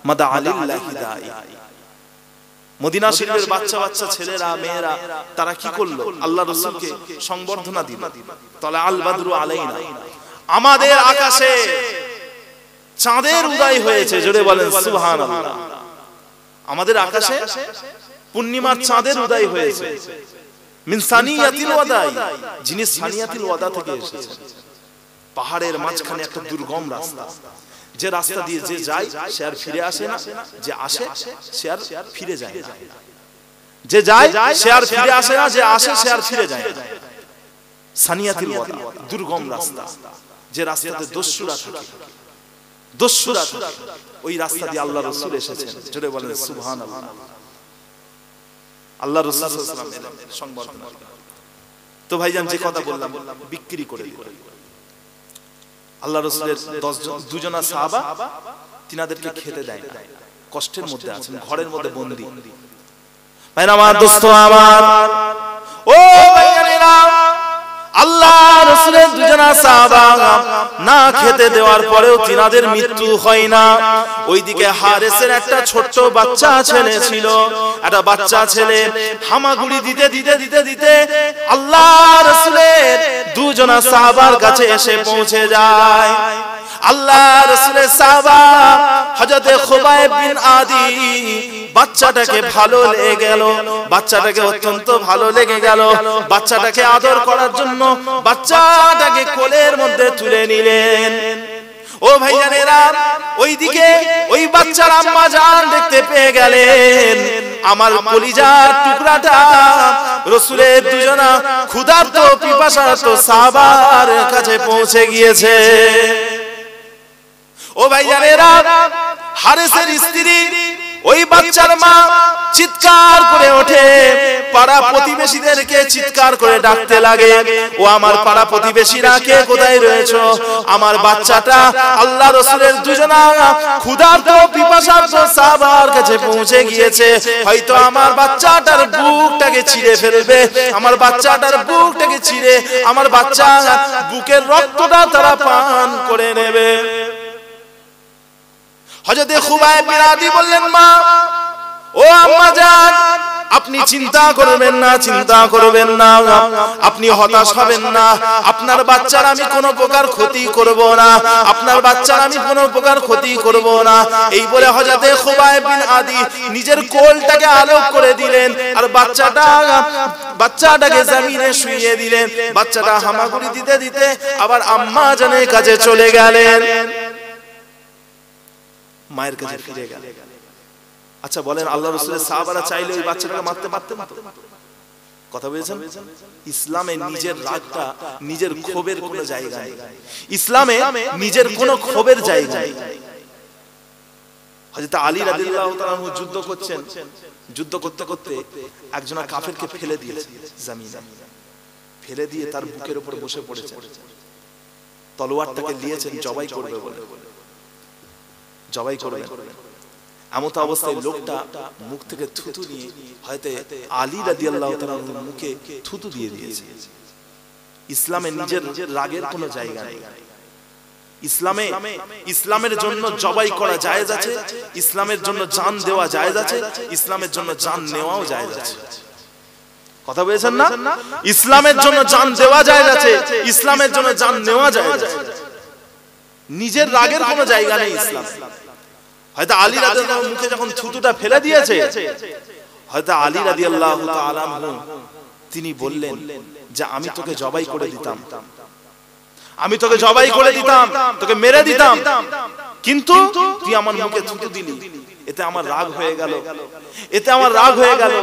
মাদা আলিল্লাহি দাই। মদিনা শরীফের বাচ্চা বাচ্চা ছেলেরা মেয়েরা তারা কি করলো? আল্লাহ রাসূলকে সংবর্ধনা দিল। তলা আল বাদরু আলাইনা, আমাদের আকাশে চাঁদের উদয় হয়েছে। জোরে বলেন সুবহানাল্লাহ। আমাদের আকাশে পূর্ণিমার চাঁদের উদয় হয়েছে। মিন সানিয়াতিল ওয়াদাই, যিনি সানিয়াতিল ওয়াদা থেকে এসেছেন। পাহাড়ের মাঝখানে একটা দুর্গম রাস্তা, যে রাস্তা দিয়ে যে যায় সে আর ফিরে আসে না, যে আসে সে আর ফিরে যায় না, যে যায় সে আর ফিরে আসে না, যে আসে সে আর ফিরে যায় না। সানিয়াতিল ওয়াদা, দুর্গম রাস্তা, যে রাস্তাতে দস্যুরা থাকে, দস্যুরা থাকে, ওই রাস্তা দিয়ে আল্লাহ রাসূল এসেছেন। জোরে বলেন সুবহানাল্লাহ। আল্লাহ রাসূল সাল্লাল্লাহু আলাইহি ওয়াসাল্লামের সংবর্ধনা। তো ভাইজান যে কথা বললাম, বিক্রি করে দিল আল্লাহ রাসূলের 2 সাহাবা, তিনাদেরকে খেতে দেয় না, কষ্টের মধ্যে আছেন, ঘরের মধ্যে বন্দী। ভাইরা আমার, দোস্ত আমার, ও ভাইরা, আল্লাহ রাসূলের 2 সাহাবা না খেতে দেওয়ার পরেও তিনাদের মৃত্যু হয় না। ওইদিকে হারেসের একটা ছোট্ট বাচ্চা ছেলে ছিল, একটা বাচ্চা ছেলে হামাগুড়ি দিতে দিতে দিতে দিতে আল্লাহ রাসূলের 2 সাহাবার কাছে এসে পৌঁছে যায়। আল্লাহ রাসূলের সাহাবা হযরত খুবাইব বিন আদি বাচ্চাটাকে ভালো লেগে গেল, বাচ্চাটাকে অত্যন্ত ভালো লেগে গেল। বাচ্চাটাকে আদর করার জন্য বাচ্চাটাকে কোলের মধ্যে তুলে নিলেন। ও ভাইজানেরা, ওইদিকে ওই বাচ্চার আম্মা জান দেখতে পেয়ে গেলেন আমার কলিজার টুকরাটা রাসূলের দুজনা ক্ষুধার্ত পিপাসার্ত সাহাবার কাছে পৌঁছে গিয়েছে। ও ভাইজানেরা, হারেসের স্ত্রী ওই বাচ্চার মা চিৎকার করে ওঠে, পাড়া প্রতিবেশীদেরকে চিৎকার করে ডাকতে লাগে, ও আমার পাড়া প্রতিবেশীরা কে কোথায় রয়েছো? আমার বাচ্চাটা আল্লাহ রাসূলের দুজনা ক্ষুধার্ত পিপাসার্ত সাহাবার কাছে পৌঁছে গিয়েছে, হয়তো আমার বাচ্চাটার বুকটাকে ছিঁড়ে ফেলবে, আমার বাচ্চাটার বুকটাকে ছিঁড়ে আমার বাচ্চার বুকের রক্তটা তারা পান করে নেবে। হযরত খুবাইব বিন আদি বললেন, মা ও আম্মা জান, আপনি চিন্তা করবেন না, চিন্তা করবেন না, আপনি হতাশ হবেন না, আপনার বাচ্চার আমি কোনো প্রকার ক্ষতি করব না, আপনার বাচ্চার আমি কোনো প্রকার ক্ষতি করব না। এই বলে হযরত খুবাইব বিন আদি নিজের কোলটাকে আলোক করে দিলেন আর বাচ্চাটাকে জমিনে শুইয়ে দিলেন। বাচ্চাটা হামাগুড়ি দিতে দিতে আবার আম্মা জানের কাছে চলে গেলেন, মায়ের কাছে ফিরে গেলেন। আচ্ছা বলেন, আল্লাহ রাসূলের সাহাবারা চাইলে ওই বাচ্চাটাকে মারতে পারতেন? কথা বলেছেন? ইসলামে নিজের রাগটা, নিজের ক্ষোভের কোনো জায়গা নেই, ইসলামে নিজের কোনো ক্ষোভের জায়গা নেই। হযরত আলী রাদিয়াল্লাহু তাআলা আনহু যুদ্ধ করছেন, যুদ্ধ করতে করতে একজন কাফেরকে ফেলে দিয়েছে জমিনে, ফেলে দিয়ে তার বুকের উপর বসে পড়েছে, তলোয়ারটাকে নিয়েছেন জবাই করবে বলে, জবাই করবে। এমন অবস্থায় লোকটা মুখ থেকে থুতু নিয়ে হয়তো আলী রাদিয়াল্লাহু তাআলার মুখে থুতু দিয়ে দিয়েছে। ইসলামে নিজের রাগের কোনো জায়গা নেই। ইসলামের জন্য জবাই করা জায়েজ আছে, ইসলামের জন্য জান দেওয়া জায়েজ আছে, ইসলামের জন্য জান নেওয়াও জায়েজ আছে। কথা বলেছেন না? ইসলামের জন্য জান দেওয়া জায়েজ আছে, ইসলামের জন্য জান নেওয়া জায়েজ আছে। নিজের রাগের কোনো জায়গা নেই ইসলাম। হয়তো আলী রাদিয়াল্লাহু আনহু মুখে যখন থুতুটা ফেলে দিয়েছে, হয়তো আলী রাদিয়াল্লাহু তাআলা আনহু তিনি বললেন যে আমি তোকে জবাই করে দিতাম, আমি তোকে জবাই করে দিতাম, তোকে মেরে দিতাম, কিন্তু তুই আমার মুখে থুতু দিলি, এতে আমার রাগ হয়ে গেল, এতে আমার রাগ হয়ে গেল।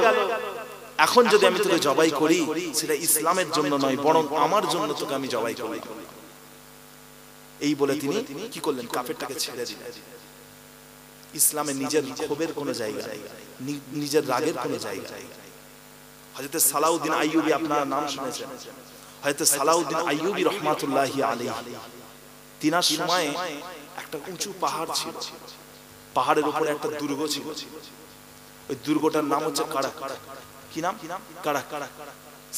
এখন যদি আমি তোকে জবাই করি, সেটা ইসলামের জন্য নয়, বরং আমার জন্য তোকে আমি জবাই করি। এই বলে তিনি কি করলেন? কাফেরটাকে ছেড়ে দিলেন। ইসলামে নিজের ক্ষোভের কোনো জায়গা নেই, নিজের রাগের কোনো জায়গা নেই। হযরত সালাউদ্দিন আইয়ুবী, আপনারা নাম শুনেছেন, হযরত সালাউদ্দিন আইয়ুবী রাহমাতুল্লাহি আলাইহি, তিনার সময়ে একটা উঁচু পাহাড় ছিল, পাহাড়ের উপরে একটা দুর্গ ছিল, ওই দুর্গটার নাম হচ্ছে কারাক। কি নাম? কারাক।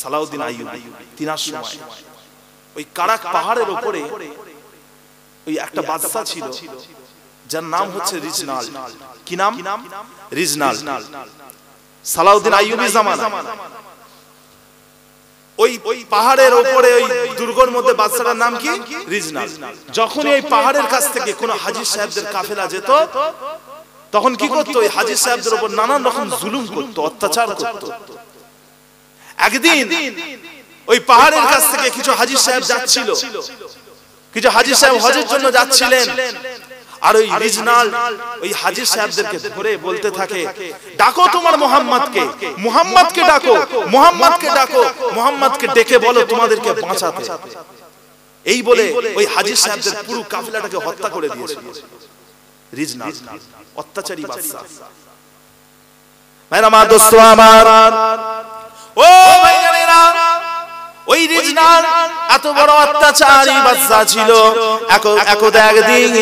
সালাউদ্দিন আইয়ুবী তিনার সময় ওই কারাক পাহাড়ের উপরে ওই একটা বাদশা ছিল যার নাম হচ্ছে রিজনাল। কি নাম? রিজনাল। সালাউদ্দিন আইয়ুবী জামানা ওই পাহাড়ের উপরে ওই দুর্গের মধ্যে বাদশার নাম কি? রিজনাল। যখন এই পাহাড়ের কাছ থেকে কোন হাজী সাহেবদের কাফেলা যেত, তখন কি করতো? ওই হাজী সাহেবদের উপর নানান রকম জুলুম করতো, অত্যাচার করতো। একদিন ওই পাহাড়ের কাছ থেকে কিছু হাজী সাহেব যাচ্ছিল, কিছু হাজী সাহেব হজের জন্য যাচ্ছিলেন, আর ওই রিজনাল ওই হাজী সাহেবদেরকে ধরে বলতে থাকে, ডাকো তোমার মুহাম্মদকে, মুহাম্মদকে ডাকো, মুহাম্মদকে ডাকো, মুহাম্মদকে ডেকে বলো তোমাদেরকে বাঁচাতে। এই বলে ওই হাজী সাহেবদের পুরো কাফেলাটাকে হত্যা করে দিয়েছিল রিজনাল, অত্যাচারী বাদশা। মেরা মা দোস্ত আমার, ও ভাইয়েরা, ওই রিজনাল এত বড় অত্যাচারী বাদশা ছিল। একদা একদিন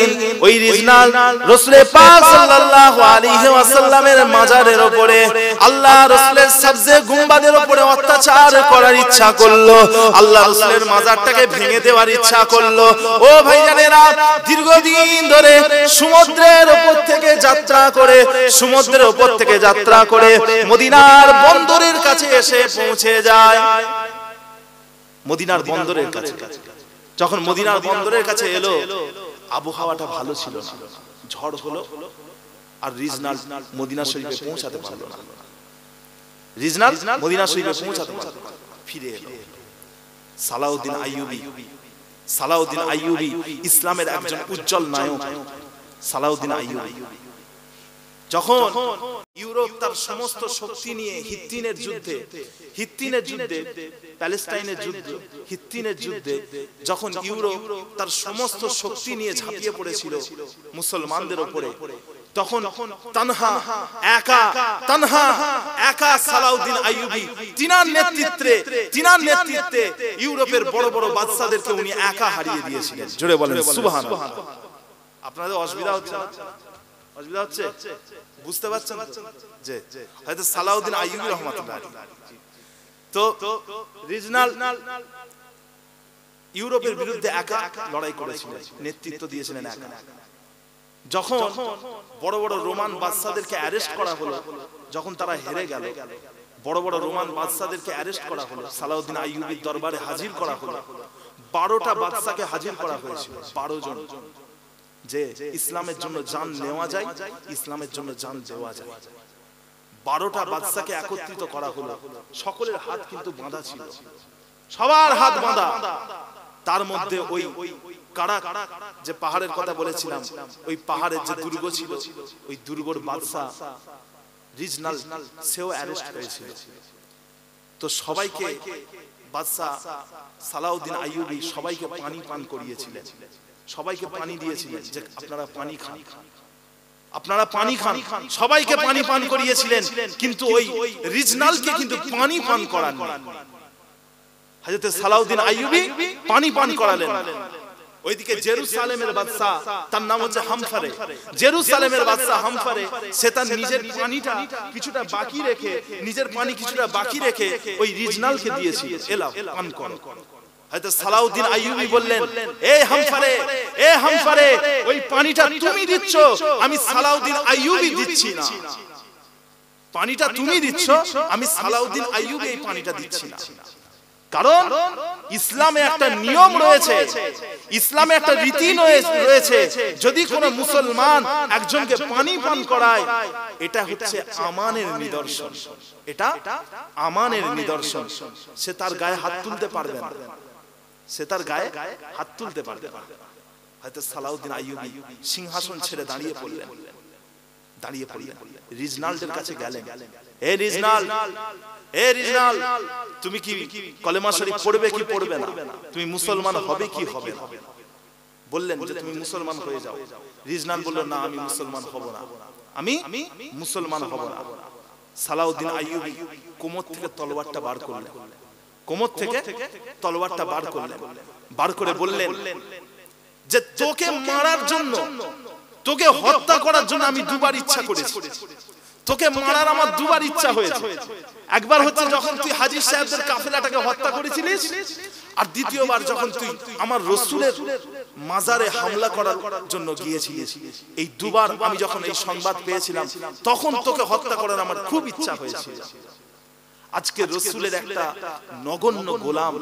ওই রিজনাল রাসূল পাক সাল্লাল্লাহু আলাইহি ওয়াসাল্লামের মাজারের উপরে, আল্লাহ রাসূলের সবজে গুম্বাদের উপরে অত্যাচার করার ইচ্ছা করলো, আল্লাহ রাসূলের মাজারটাকে ভেঙে দেওয়ার ইচ্ছা করলো। ও ভাইজানেরা, দীর্ঘদিন ধরে সমুদ্রের উপর থেকে যাত্রা করে, সমুদ্রের উপর থেকে যাত্রা করে মদিনার বন্দরের কাছে এসে পৌঁছে যায়। মদিনার বন্দরের কাছে যখন মদিনার বন্দরের কাছে এলো, আবহাওয়াটা ভালো ছিল না, ঝড় হলো, আর রিজনাল মদিনা শরীফে পৌঁছাতে পারলো না। রিজনাল মদিনা শরীফে পৌঁছাতে পারলো না, ফিরে এলো। সালাউদ্দিন আইয়ুবী সালাউদ্দিন আইয়ুবী ইসলামের একজন উজ্জ্বল নায়ক। সালাউদ্দিন আইয়ুবী যখন ইউরোপ তার সমস্ত শক্তি নিয়ে হিত্তিনের যুদ্ধে প্যালেস্টাইনের যুদ্ধ, হিত্তিনের যুদ্ধে যখন ইউরোপ তার সমস্ত শক্তি নিয়ে ঝাঁপিয়ে পড়েছিল মুসলমানদের উপরে, তখন তানহা একা সালাউদ্দিন আইয়ুবী তিনার নেতৃত্বে ইউরোপের বড় বড় বাদশাদেরকে উনি একা হারিয়ে দিয়েছিলেন। জোরে বলেন সুবহানাল্লাহ। আপনাদের অসুবিধা হচ্ছে? বুঝতে পারছেন যে হয়তো সালাউদ্দিন আইয়ুবী রহমাতুল্লাহ তো রিজনাল ইউরোপের বিরুদ্ধে একা লড়াই করেছিলেন, নেতৃত্ব দিয়েছিলেন একা। যখন বড় বড় রোমান বাদশাদেরকে অ্যারেস্ট করা হলো, যখন তারা হেরে গেল, বড় বড় রোমান বাদশাদেরকে অ্যারেস্ট করা হলো, সালাউদ্দিন আইয়ুবীর দরবারে হাজির করা হলো। 12টা বাদশাকে হাজির করা হয়েছিল, 12 জন, যে ইসলামের জন্য জান নেওয়া যায়, ইসলামের জন্য জান দেওয়া যায়। 12টা বাদশাকে একত্রিত করা হলো। সকলের হাত কিন্তু বাঁধা ছিল, সবার হাত বাঁধা। তার মধ্যে ওই কারা যে পাহাড়ের কথা বলেছিলাম, ওই পাহাড়ের যে দুর্গ ছিল, ওই দুর্গর বাদশা রিজনাল সেও অ্যারেস্ট হয়েছিল। তো সবাইকে বাদশা সালাউদ্দিন আইয়ুবী সবাইকে পানি পান করিয়েছিলেন, সবাইকে পানি দিয়েছিলেন যে আপনারা পানি খান, আপনারা পানি খান, সবাইকে পানি পান করিয়েছিলেন। কিন্তু ওই রিজনালকে কিন্তু পানি পান করান হযরত সালাউদ্দিন আইয়ুবী পানি পান করালেন। ওইদিকে জেরুসালেমের বাদশা, তার নাম হচ্ছে হামফারে, জেরুসালেমের বাদশা হামফারে, সে তার নিজের পানিটা কিছুটা বাকি রেখে, নিজের পানি কিছুটা বাকি রেখে ওই রিজনালকে দিয়েছিল, এলাও পান করো। হয়তো সালাউদ্দিন আইয়ুবী বললেন, এ হামফারে, ওই পানিটা তুমি দিচ্ছ, আমি সালাউদ্দিন আইয়ুবী দিচ্ছি না। পানিটা তুমি দিচ্ছ, আমি সালাউদ্দিন আইয়ুবী এই পানিটা দিচ্ছি না। কারণ ইসলামে একটা নিয়ম রয়েছে, ইসলামে একটা রীতি রয়েছে, যদি কোনো মুসলমান একজনকে পানি পান করায়, এটা হচ্ছে আমানের নিদর্শন, এটা আমানের নিদর্শন। সে তার গায়ে হাত তুলতে পারবে না, সে তার গায়ে হাত তুলতে পারবে না। হয়তো সালাউদ্দিন আইয়ুবী সিংহাসন ছেড়ে দাঁড়িয়ে পড়লেন, রিজনালদের কাছে গেলেন। এ রিজনাল, তুমি কি কলেমা শরীফ পড়বে কি পড়বে না? তুমি মুসলমান হবে কি হবে না? বললেন যে তুমি মুসলমান হয়ে যাও। রিজনাল বলল, না, আমি মুসলমান হব না, আমি মুসলমান হব না। সালাউদ্দিন আইয়ুবী কোমর থেকে তলোয়ারটা বার করলেন, কোমর থেকে তলোয়ারটা বার করলেন, বার করে বললেন যে তোকে মারার জন্য, তোকে হত্যা করার জন্য আমি দুবার ইচ্ছা করেছি, তোকে মারার আমার দুবার ইচ্ছা হয়েছে। একবার হচ্ছে যখন তুই হাজী সাহেবদের কাফেলাটাকে হত্যা করেছিলিস, আর দ্বিতীয়বার যখন তুই আমার রাসূলের মাজারে হামলা করার জন্য গিয়েছিলিস। এই দুবার আমি যখন এই সংবাদ পেয়েছিলাম, তখন তোকে হত্যা করার আমার খুব ইচ্ছা হয়েছিল। আজকে রাসূলের একটা নগণ্য গোলাম,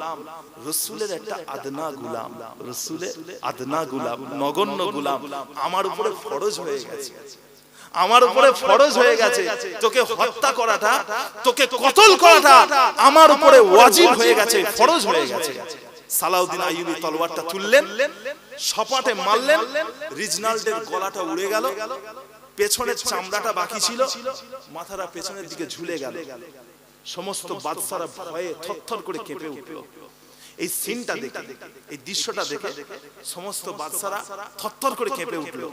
রাসূলের একটা আদনা গোলাম, রাসূলের আদনা গোলাম, নগণ্য গোলাম আমার উপরে ফরজ হয়ে গেছে, আমার উপরে ফরজ হয়ে গেছে। তোকে হত্যা করাটা, তোকে কতল করাটা আমার উপরে ওয়াজিব হয়ে গেছে, ফরজ হয়ে গেছে। সালাউদ্দিন আইয়ুবী তলোয়ারটা তুললেন, সপাটে মারলেন, রিজনালদের গলাটা উড়ে গেল, পেছনের চামড়াটা বাকি ছিল, মাথাটা পেছনের দিকে ঝুলে গেল। সমস্ত বাদশারা ভয়ে থরথর করে কেঁপে উঠল। এই সিনটা দেখে, এই দৃশ্যটা দেখে সমস্ত বাদশারা থরথর করে কেঁপে উঠল।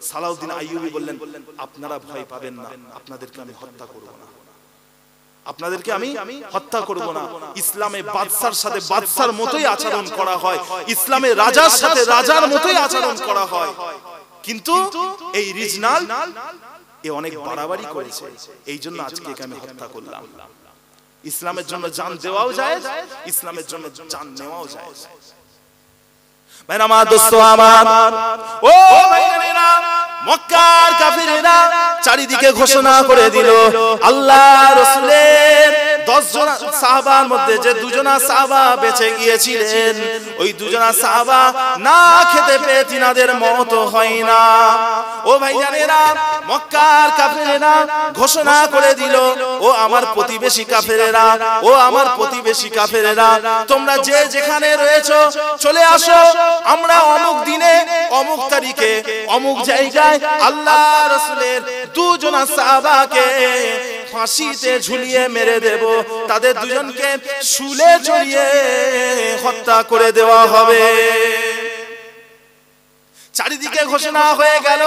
সালাউদ্দিন আইয়ুবী বললেন, আপনারা ভয় পাবেন না, আপনাদেরকে আমি হত্যা করব না, আপনাদেরকে আমি হত্যা করব না। ইসলামে বাদশার সাথে বাদশার মতোই আচরণ করা হয়, ইসলামে রাজার সাথে রাজার মতোই আচরণ করা হয়। কিন্তু এই রিজনাল এ অনেক বাড়াবাড়ি করেছে, এই জন্য আজকে একে আমি হত্যা করলাম। ইসলামের জন্য জান দেওয়াও যায়, ইসলামের জন্য জান নেওয়াও যায়। ভাইরা আমার, দোস্ত আমার, ও ভাইরা, মক্কার কাফিররা চারিদিকে ঘোষণা করে দিল, আল্লাহ রাসূলের 10 জন সাহাবার মধ্যে যে দুজনা সাহাবা বেঁচে গিয়েছিলেন, ওই দুজনা সাহাবা না খেতে পেয়ে তিনাদের মওত হয় না। ও ভাইজানেরা, মক্কার কাফেরেরা ঘোষণা করে দিল, ও আমার প্রতিবেশী কাফেরেরা, ও আমার প্রতিবেশী কাফেরেরা, তোমরা যে যেখানে রয়েছো চলে আসো, আমরা অমুক দিনে অমুক তারিখে অমুক জায়গায় আল্লাহ রাসূলের দুজনা সাহাবাকে ফাঁসিতে ঝুলিয়ে মেরে দেব, তাদের দুজনকে শুলে চড়িয়ে হত্যা করে দেওয়া হবে। চারিদিকে ঘোষণা হয়ে গেল।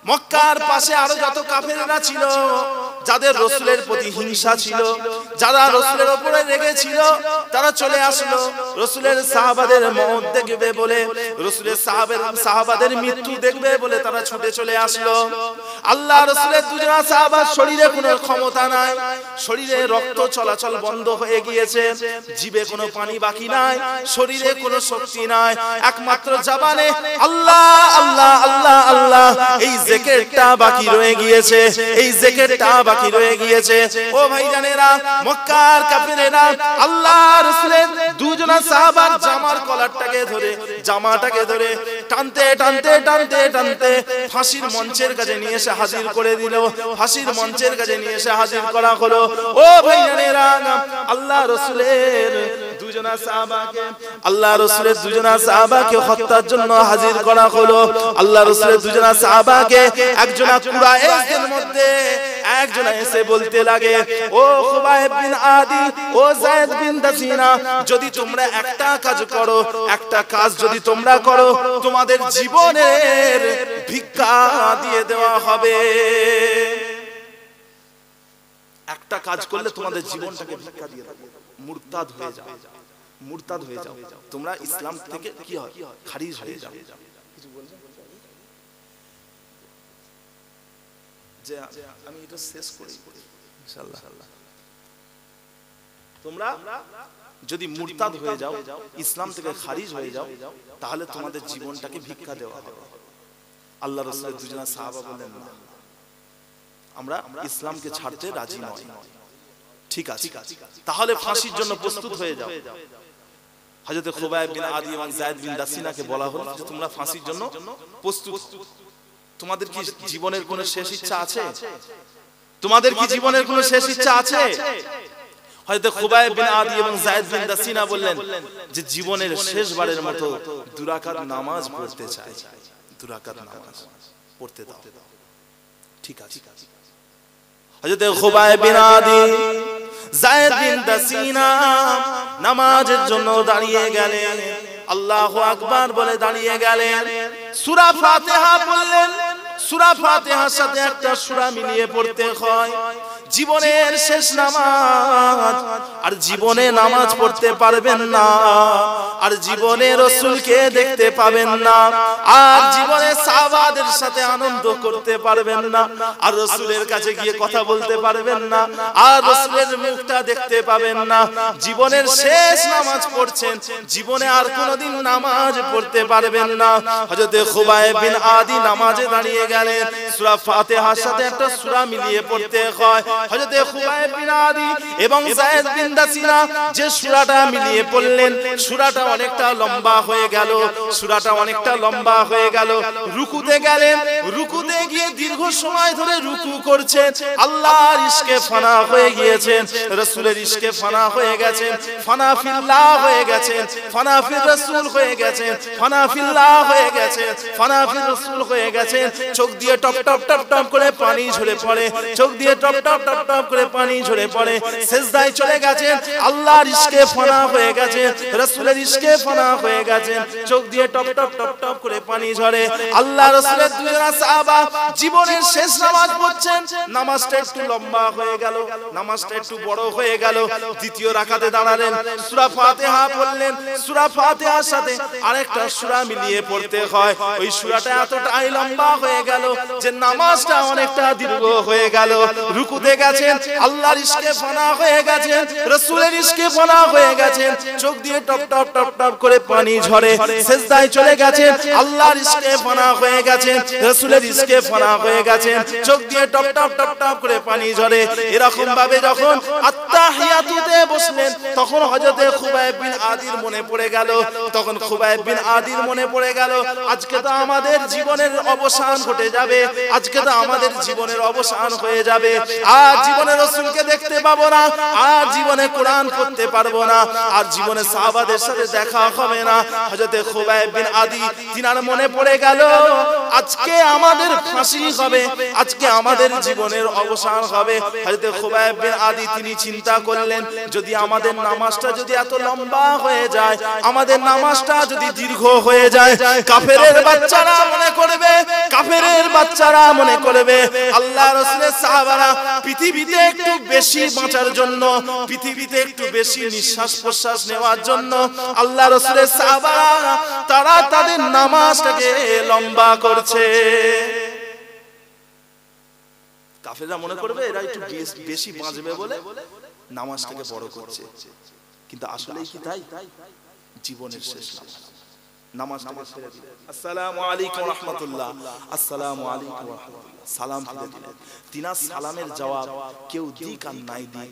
মক্কার পাশে আরো যত কাফেররা ছিল, যাদের রাসূলের প্রতি হিংসা ছিল, যারা রাসূলের উপরে রেগেছিল, তারা চলে আসলো রাসূলের সাহাবাদের মওত দেখবে বলে, রাসূলের সাহাবাদের মৃত্যু দেখবে বলে তারা ছুটে চলে আসলো। আল্লাহ রাসূলের দুজন সাহাবার শরীরে কোনো ক্ষমতা নাই, শরীরে রক্ত চলাচল বন্ধ হয়ে গিয়েছে, জিভে কোনো পানি বাকি নাই, শরীরে কোনো শক্তি নাই, একমাত্র জবানে আল্লাহ আল্লাহ আল্লাহ আল্লাহ এই জিকিরটা বাকি রয়ে গিয়েছে, এই জিকিরটা বাকি রয়ে গিয়েছে। ও ভাইজানেরা, মক্কার কাফেরেরা আল্লাহ রাসূলের দুজন সাহাবার জামার কলারটাকে ধরে, জামাটাকে ধরে টানতে টানতে টানতে টানতে ফাঁসির মঞ্চের কাছে নিয়ে এসে হাজির করে দিল। ফাঁসির মঞ্চের কাছে নিয়ে এসে হাজির করা হলো। ও ভাইজানেরা, আল্লাহ রাসূলের দুজনা সাহাবাকে, আল্লাহ রাসূলের দুজনা সাহাবাকে হত্যার জন্য হাজির করা হলো। আল্লাহ রাসূলের দুজনা সাহাবাকে একজনা কুরাইশদের মধ্যে একজনা এসে বলতে লাগে, ও খুবাইব বিন আদি, ও যায়েদ বিন দাসিনা, যদি তোমরা একটা কাজ করো, একটা কাজ যদি তোমরা করো, তোমাদের জীবনের ভিক্ষা দিয়ে দেওয়া হবে। একটা কাজ করলে তোমাদের জীবনটাকে ভিক্ষা দিয়ে দেব। মুরতাদ হয়ে যাও, মুরতাদ হয়ে যাও, তোমরা ইসলাম থেকে কি হয়, খারিজ হয়ে যাও। কিছু বলছেন? যে আমি এটা শেষ করি ইনশাআল্লাহ। তোমরা যদি মুরতাদ হয়ে যাও, ইসলাম থেকে খারিজ হয়ে যাও, তাহলে তোমাদের জীবনটাকে ভিক্ষা দেওয়া হবে। আল্লাহ রাসূলের দুজন সাহাবা বলেন, না, আমরা ইসলামকে ছাড়তে রাজি নই। ঠিক আছে, তাহলে ফাঁসির জন্য প্রস্তুত হয়ে যাও। হযরত খুবাইব বিন আদি এবং যায়েদ বিন দাসিনাকে বলা হলো যে তোমরা ফাঁসির জন্য প্রস্তুত। তোমাদের কি জীবনের কোনো শেষ ইচ্ছা আছে? তোমাদের কি জীবনের কোনো শেষ ইচ্ছা আছে? হযরত খুবাইব বিন আদি এবং যায়েদ বিন দাসিনা বললেন যে জীবনের শেষবারের মতো দুরাকাত নামাজ পড়তে চাই, দুরাকাত নামাজ পড়তে দাও। ঠিক আছে। হযরত খুবাইব বিন আদি, যায়েদ বিন দাসিনা নামাজের জন্য দাঁড়িয়ে গেলেন। আল্লাহু আকবার বলে দাঁড়িয়ে গেলেন। সূরা ফাতিহা পড়লেন। সূরা ফাতিহার সাথে একটা সূরা মিলিয়ে পড়তে হয়। জীবনের শেষ নামাজ, আর জীবনে নামাজ পড়তে পারবেন না, আর জীবনে রাসূলকে দেখতে পাবেন না, আর জীবনে সাহাবাদের সাথে আনন্দ করতে পারবেন না, আর রাসূলের কাছে গিয়ে কথা বলতে পারবেন না, আর রাসূলের মুখটা দেখতে পাবেন না। জীবনের শেষ নামাজ পড়ছেন, জীবনে আর কোনোদিন নামাজ পড়তে পারবেন না। হযরত খুবাইব বিন আদি নামাজে দাঁড়িয়ে গেলেন। সূরা ফাতিহার সাথে একটা সূরা মিলিয়ে পড়তে হয়। হযরত খুবাইব বিন আদি এবং যায়েদ বিন দাসিনা যে সূরাটা মিলিয়ে পড়লেন, সূরাটা অনেকটা লম্বা হয়ে গেল, সূরাটা অনেকটা লম্বা হয়ে গেল। রুকুতে গেলেন, রুকুতে গিয়ে দীর্ঘ সময় ধরে রুকু করছেন। আল্লাহর ইশকে ফানা হয়ে গিয়েছেন, রাসূলের ইশকে ফানা হয়ে গেছেন, ফানা ফিল্লাহ হয়ে গেছেন, ফানা ফির রাসূল হয়ে গেছেন, ফানা ফিল্লাহ হয়ে গেছেন, ফানা ফির রাসূল হয়ে গেছেন। চোখ দিয়ে টপ টপ টপ টপ করে পানি ঝরে পড়ে, চোখ দিয়ে টপ টপ টপ টপ করে পানি ঝরে পড়ে। সিজদায় চলে গেছেন, আল্লাহর ইশকে ফানা হয়ে গেছেন, রাসূলের ইশকে ফানা হয়ে গেছেন। চোখ দিয়ে টপ টপ টপ টপ করে পানি ঝরে। আল্লাহ রাসূলের দুজন সাহাবা জীবনের শেষ নামাজ পড়ছেন। নামাজটা একটু লম্বা হয়ে গেল, নামাজটা একটু বড় হয়ে গেল। দ্বিতীয় রাকাতে দাঁড়ালেন, সূরা ফাতিহা পড়লেন। সূরা ফাতিহার সাথে আরেকটা সূরা মিলিয়ে পড়তে হয়। ওই সূরাটা এতটাই লম্বা হয়ে গেল যে নামাজটা অনেকটা দীর্ঘ হয়ে গেল। রুকুতে গেছেন, আল্লাহর ইশকে ফানা হয়ে গেছেন, রাসূলের ইশকে ফানা হয়ে গেছেন, চোখ দিয়ে টপ টপ টপ টপ করে পানি ঝরে, সিজদায় চলে গেছেন, আল্লাহর ইশকে ফানা হয়ে গেছেন, রাসূলের ইশকে ফানা হয়ে গেছেন, চোখ দিয়ে টপ টপ টপ টপ করে পানি ঝরে। এরকম ভাবে যখন আত্তাহিয়াতুতে বসলেন, তখন হযরতে খুবাইব বিন আদির মনে পড়ে গেল, তখন খুবাইব বিন আদির মনে পড়ে গেল, আজকে তো আমাদের জীবনের অবসান ঘটে যাবে, আজকে তো আমাদের জীবনের অবসান হয়ে যাবে, আর জীবনে রাসূলকে দেখতে পাবো না, আর জীবনে কোরআন পড়তে পারবো না, আর জীবনে সাহাবাদের সাথে দেখা হবে না। হযরতে খুবাইব বিন আদি তিনার মনে পড়ে গেল, আজকে আমাদের ফাঁসি হবে, আজকে আমাদের জীবনের অবসান হবে। হযরতে খুবাইব বিন আদি তিনি চিন্তা করলেন, যদি আমাদের নামাজটা যদি এত লম্বা হয়ে যায়, আমাদের নামাজটা যদি দীর্ঘ হয়ে যায়, কাফেরের বাচ্চারা মনে করবে, কাফেরের বাচ্চারা মনে করবে আল্লাহ রাসূলের সাহাবারা পৃথিবীতে একটু বেশি বাঁচার জন্য, পৃথিবীতে একটু বেশি নিঃশ্বাস প্রশ্বাস নেওয়ার জন্য আল্লাহ রাসূলের সাহাবারা তারা তাদের নামাজটাকে লম্বা করছে। কাফেররা মনে করবে এরা একটু বেশি বাঁচবে বলে নামাজটাকে বড় করছে, কিন্তু আসলেই কি তাই? জীবনের শেষ নামাজটাকে ছেড়ে দিলেন, আসসালামু আলাইকুম ওয়া রাহমাতুল্লাহ, আসসালামু আলাইকুম ওয়া রাহমাতুল্লাহ, সালাম ফিরে দিলেন। তিনার সালামের জবাব কেউ দিক আর নাই দিক,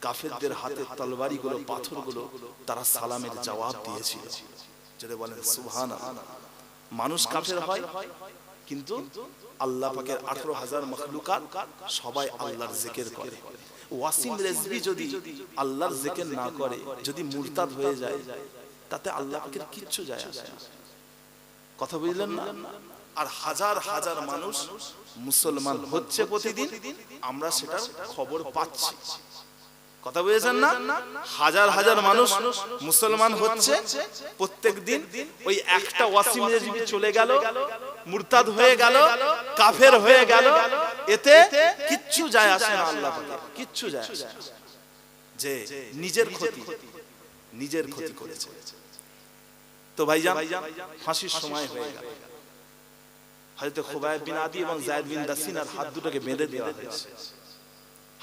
কাফেরদের হাতে তলবারিগুলো পাথরগুলো তারা সালামের জবাব দিয়েছিল। যদি বলেন সুবহানাল্লাহ। মানুষ কাফের হয়, কিন্তু আল্লাহ পাকের 18,000 মাখলুকাত সবাই আল্লাহর জিকির করে। ওয়াসিম রেজভী যদি আল্লাহর জিকির না করে, যদি মুরতাদ হয়ে যায়, তাতে আল্লাহ পাকের কিচ্ছু যায় আসে না। কথা বুঝলেন না? আর হাজার হাজার মানুষ মুসলমান হচ্ছে প্রতিদিন, আমরা সেটার খবর পাচ্ছি। কথা বুঝেছেন না? হাজার হাজার মানুষ মুসলমান হচ্ছে প্রত্যেকদিন, ওই একটা ওয়াসিম রেজভী চলে গেল, মুরতাদ হয়ে গেল, কাফের হয়ে গেল, এতে কিচ্ছু যায় আসে না আল্লাহ পাকের, কিচ্ছু যায় আসে না। যে নিজের ক্ষতি করেছে। তো ভাইজান, ফাঁসির সময় হয়ে গেল। হযরত খুবাইব বিন আদি এবং যায়েদ বিন দাসিনার হাত দুটোকে বেঁধে দেওয়া হয়েছে।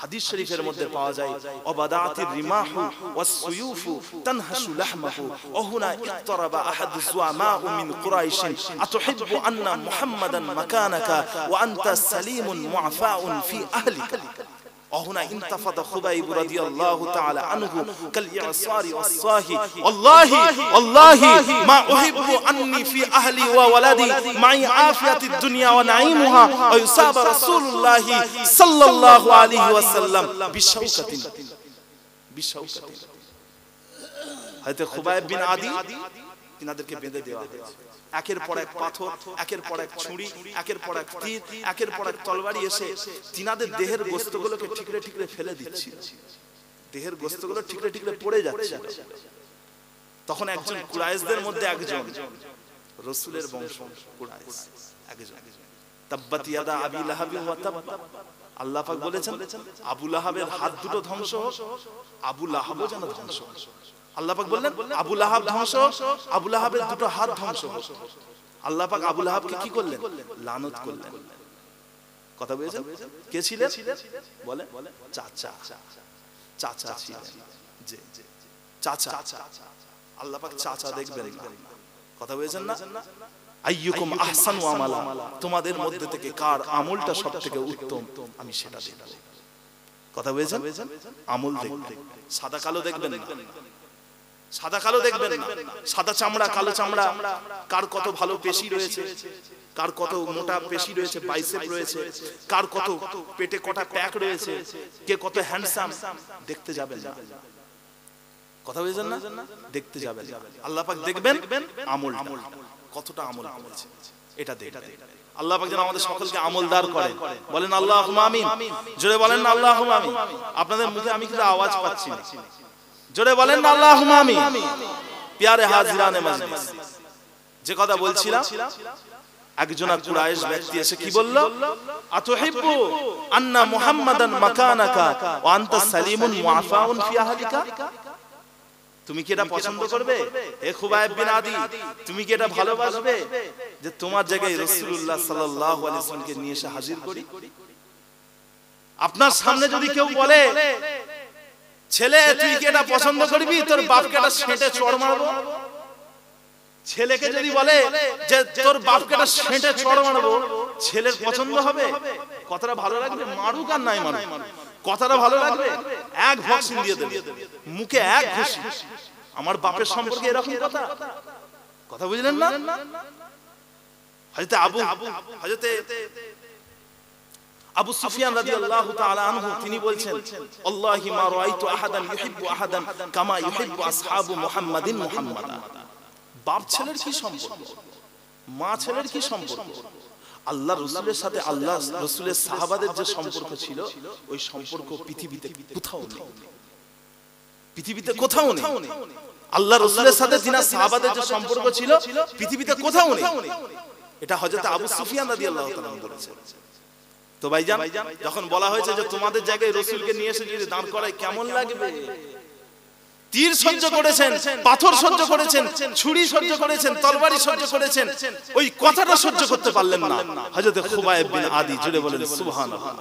হাদিস শরীফের মধ্যে পাওয়া যায়, অবাদাতির রিমাহু ওয়াসসুয়ুফু তানহাসু লাহমাহু ওয়া হুনা ইকতারাবা আহাদুজ যুআমাউ মিন কুরাইশ আতুহিব্বু আন্না মুহাম্মাদান মাকানাকা ওয়া আনতা সালিমুন মুআফাউন ফি আহলিকা। وهنا انتفض خبيب رضي الله تعالى عنه كالإعصار والصاهي، والله ما أحب أني في أهلي وولدي معي عافية الدنيا ونعيمها ويصاب رسول الله صلى الله عليه وسلم بشوكة হযরত খুবাইব বিন আদি তিনাদেরকে বেঁধে দেওয়া হয়েছে। একের পর এক পাথর, একের পর এক ছুরি, একের পর এক তীর, একের পর এক তলবারি এসে তিনাদের দেহের গোশতগুলোকে ঠিকরে ঠিকরে ফেলে দিচ্ছিল, দেহের গোশতগুলো ঠিকরে ঠিকরে পড়ে যাচ্ছে। তখন একজন কুরাইশদের মধ্যে একজন, রাসূলের বংশ কুরাইশ, একজন, তাব্বাত ইয়াদা আবি লাহাব ওয়া তাব, আল্লাহ পাক বলেছেন আবু লাহাবের হাত দুটো ধ্বংস হোক, আবু লাহাবও যেন ধ্বংস হোক। আল্লাহ পাক বললেন আবু লাহাব ধ্বংস, আবু লাহাবের দুটো হাত ধ্বংস হোক। আল্লাহ পাক আবু লাহাবকে কি করলেন? লানত করলেন। কথা বুঝেছেন? কে ছিলেন? বলে চাচা, চাচা ছিলেন, জি চাচা। আল্লাহ পাক চাচা দেখবেন না। কথা বুঝেছেন না? আইয়ুকুম আহসানু আমালা, তোমাদের মধ্যে থেকে কার আমলটা সবথেকে উত্তম আমি সেটা দেখব। কথা বুঝেছেন? আমল দেখবেন, সাদা কালো দেখবেন না, সাদা কালো দেখবেন না, সাদা চামড়া কালো চামড়া, কার কত ভালো পেশি রয়েছে, কার কত মোটা পেশি রয়েছে, বাইসেপ রয়েছে, কার কত পেটে কটা প্যাক রয়েছে, কে কত হ্যান্ডসাম, দেখতে যাবেন না। কথা বুঝেছেন না? দেখতে যাবেন না। আল্লাহ পাক দেখবেন আমল, কতটা আমল করেছে এটা দেখবেন। আল্লাহ পাক যেন আমাদের সকলকে আমলদার করেন। বলেন আল্লাহুম্মা আমিন। জোরে বলেন না আল্লাহুম্মা আমিন। আপনাদের মুখে আমি কিন্তু আওয়াজ পাচ্ছি না, জোরে বলেন না আল্লাহুম্মা আমিন। প্যারে হাজিরানে মাজলিস, যে কথা বলছিলাম, একজন কুরাইশ ব্যক্তি এসে কি বলল? আতুহিব্বু আন্না মুহাম্মাদান মাকানাকা ওয়া আনতা সালিমুন মুআফাউন ফি আহলিকা। তুমি কি এটা পছন্দ করবে হে খুবাইব বিন আদি? তুমি কি এটা ভালোবাসবে যে তোমার জায়গায় রাসূলুল্লাহ সাল্লাল্লাহু আলাইহি ওয়াসাল্লামকে নিয়ে এসে হাজির করি? আপনার সামনে যদি কেউ বলে ছেলে তুই কি এটা পছন্দ করবি, তোর বাপকে একটা সেঁটে চড় মারবো, ছেলেকে যদি বলে যে তোর বাপকে একটা সেঁটে চড় মারবো, ছেলের পছন্দ হবে? কথাটা ভালো লাগবে? মারুক আর নাই মারুক, কথাটা ভালো লাগবে? এক ভক্সিন দিয়ে দেবে, মুখে এক ঘুষি। আমার বাপের সম্পর্কে এরকম কথা, কথা বুঝলেন না? হযরতে আবু সুফিয়ান রাদিয়াল্লাহু তাআলা আনহু তিনি বলছেন, আল্লাহি মা রাআইতু আহাদান ইউহিব্বু আহাদান কামা ইউহিব্বু আসহাবু মুহাম্মাদিন মুহাম্মাদা। বাপ ছেলের কি সম্পর্ক, মা ছেলের কি সম্পর্ক, আল্লাহ রাসূলের সাথে আল্লাহ রাসূলের সাহাবাদের যে সম্পর্ক ছিল, ওই সম্পর্ক পৃথিবীতে কোথাও নেই, পৃথিবীতে কোথাও নেই। আল্লাহ রাসূলের সাথে যিনা সাহাবাদের যে সম্পর্ক ছিল, পৃথিবীতে কোথাও নেই। এটা হযরত আবু সুফিয়ান রাদিয়াল্লাহু তাআলা বলেছেন। তো ভাইজান, যখন বলা হয়েছে যে তোমাদের জায়গায় রাসূলকে নিয়ে এসে যদি দাঁড় করায় কেমন লাগবে? তীর সহ্য করেছেন, পাথর সহ্য করেছেন, ছুরি সহ্য করেছেন, তরবারি সহ্য করেছেন, ওই কথাটা সহ্য করতে পারলেন না। হযরত খুবাইব বিন আদি, জুড়ে বলেন সুবহানাল্লাহ।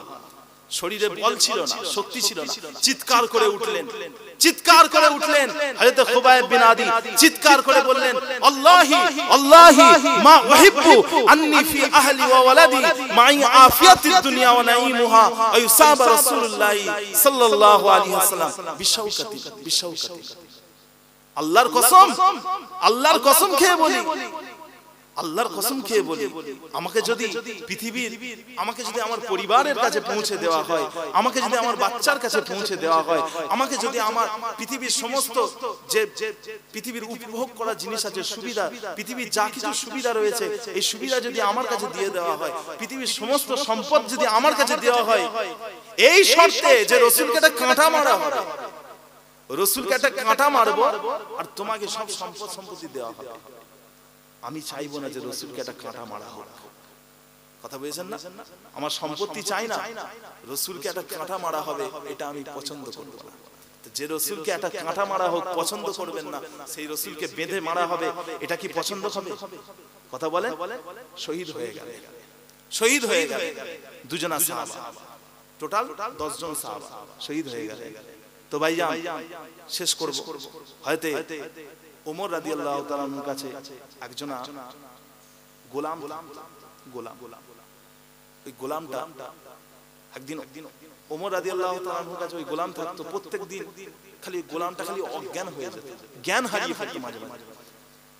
শরীরে বল ছিল না, শক্তি ছিল না, চিৎকার করে উঠলেন, চিৎকার করে উঠলেন। হযরত খুবাইব বিন আদি চিৎকার করে বললেন, আল্লাহি আল্লাহি মা উহিব্বু আন্নি ফি আহলি ওয়া ওয়ালাদি মাই আফিয়াতিদ দুনিয়া ওয়া নাঈমুহা ওয়া ইউসাবা রাসূলুল্লাহ সাল্লাল্লাহু আলাইহি ওয়াসাল্লাম বিশাওকাতি বিশাওকাতি। আল্লাহর কসম, আল্লাহর কসম খেয়ে বলি, আল্লাহর কসম খেয়ে বলি, আমাকে যদি পৃথিবীর, আমাকে যদি আমার পরিবারের কাছে পৌঁছে দেওয়া হয়, আমাকে যদি আমার বাচ্চার কাছে পৌঁছে দেওয়া হয়, আমাকে যদি আমার পৃথিবীর সমস্ত যে পৃথিবীর উপভোগ করা জিনিস আছে, সুবিধা, পৃথিবীর যা কিছু সুবিধা রয়েছে, এই সুবিধা যদি আমার কাছে দিয়ে দেওয়া হয়, পৃথিবীর সমস্ত সম্পদ যদি আমার কাছে দেওয়া হয়, এই শর্তে যে রাসূলকে একটা কাঁটা মারা হবে, রাসূলকে একটা কাঁটা মারবো আর তোমাকে সব সম্পদ সম্পত্তি দেওয়া হবে, আমি চাইবো না যে রাসূলকে একটা কাঁটা মারা হোক। কথা বুঝেছেন না? আমার সম্পত্তি চাই না, রাসূলকে একটা কাঁটা মারা হবে, এটা আমি পছন্দ করব না। যে রাসূলকে একটা কাঁটা মারা হোক পছন্দ করবেন না, সেই রাসূলকে বেঁধে মারা হবে, এটা কি পছন্দ হবে? কথা বলেন। শহীদ হয়ে গেল, শহীদ হয়ে গেল দুজনা সাহাবা, টোটাল 10 জন সাহাবা শহীদ হয়ে গেল। তো ভাইজান শেষ করব, হয়তো ওমর রাদিয়াল্লাহু তাআলার কাছে একজন গোলাম, গোলাম, ওই গোলামটা একদিন ওমর রাদিয়াল্লাহু তাআলার কাছে ওই গোলাম থাকতো, প্রত্যেকদিন খালি গোলামটা খালি অজ্ঞান হয়ে যেত, জ্ঞান হারিয়ে ফেলতো, মাঝে মাঝে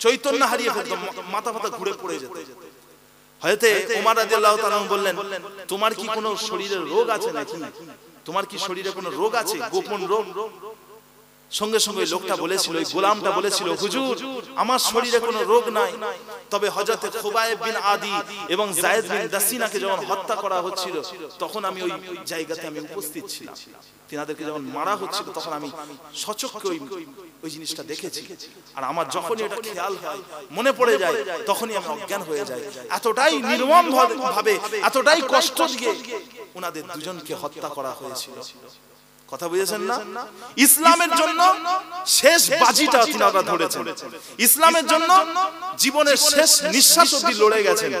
চৈতন্য হারিয়ে ফেলতো, মাথা ফাতা ঘুরে পড়ে যেত। হয়তো ওমর রাদিয়াল্লাহু তাআলা বললেন, তোমার কি কোনো শরীরে রোগ আছে নাকি, তোমার কি শরীরে কোনো রোগ আছে, গোপন রোগ? সঙ্গে সঙ্গে লোকটা বলেছিল, ওই গোলামটা বলেছিল, হুজুর আমার শরীরে কোনো রোগ নাই, তবে হযরত খুবাইব বিন আদি এবং যায়েদ বিন দাসিনাকে যখন হত্যা করা হচ্ছিল, তখন আমি ওই জায়গাতে আমি উপস্থিত ছিলাম, তিনাদেরকে যখন মারা হচ্ছিল তখন আমি সচক্ষে ওই জিনিসটা দেখেছি, আর আমার যখনই এটা খেয়াল হয়, মনে পড়ে যায়, তখনই আমি অজ্ঞান হয়ে যাই। এতটাই নির্মম ভাবে, এতটাই কষ্ট দিয়ে ওনাদের দুজনকে হত্যা করা হয়েছিল। কথা বুঝেছেন না? ইসলামের জন্য শেষ বাজিটা তিনারা ধরেছেন, ইসলামের জন্য জীবনের শেষ নিঃশ্বাস অবধি লড়ে গেছেন।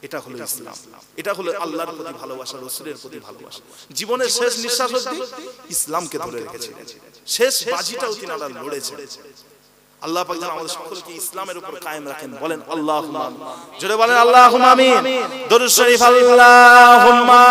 এটা হলো ইসলাম, এটা হলো আল্লাহর প্রতি ভালোবাসা, রাসূলের প্রতি ভালোবাসা। জীবনের শেষ নিঃশ্বাস অবধি ইসলামকে ধরে রেখেছিলেন, শেষ বাজিটাও তিনারা লড়েছেন। আল্লাহ পাক যেন আমাদের সকলকে ইসলামের উপর কায়েম রাখেন। বলেন আল্লাহুম্মা আমিন, জোরে বলেন আল্লাহুম্মা আমিন। দরুদ শরীফ আল্লাহুম্মা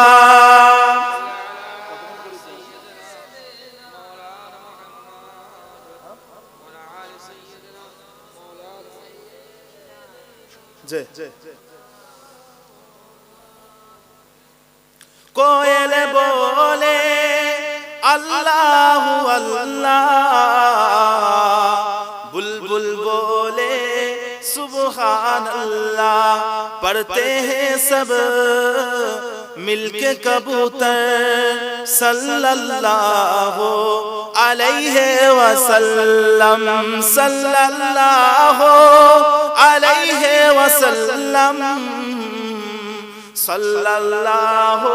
কোয়েল বলে আল্লাহু আল্লাহ, বুলবুল बोले सुबहान अल्लाह, पढ़ते हैं सब मिलके कबूतर सल्लल्लाहु अलैहि वसल्लम, सल्लल्लाहु अलैहि वसल्लम, सल्लल्लाहु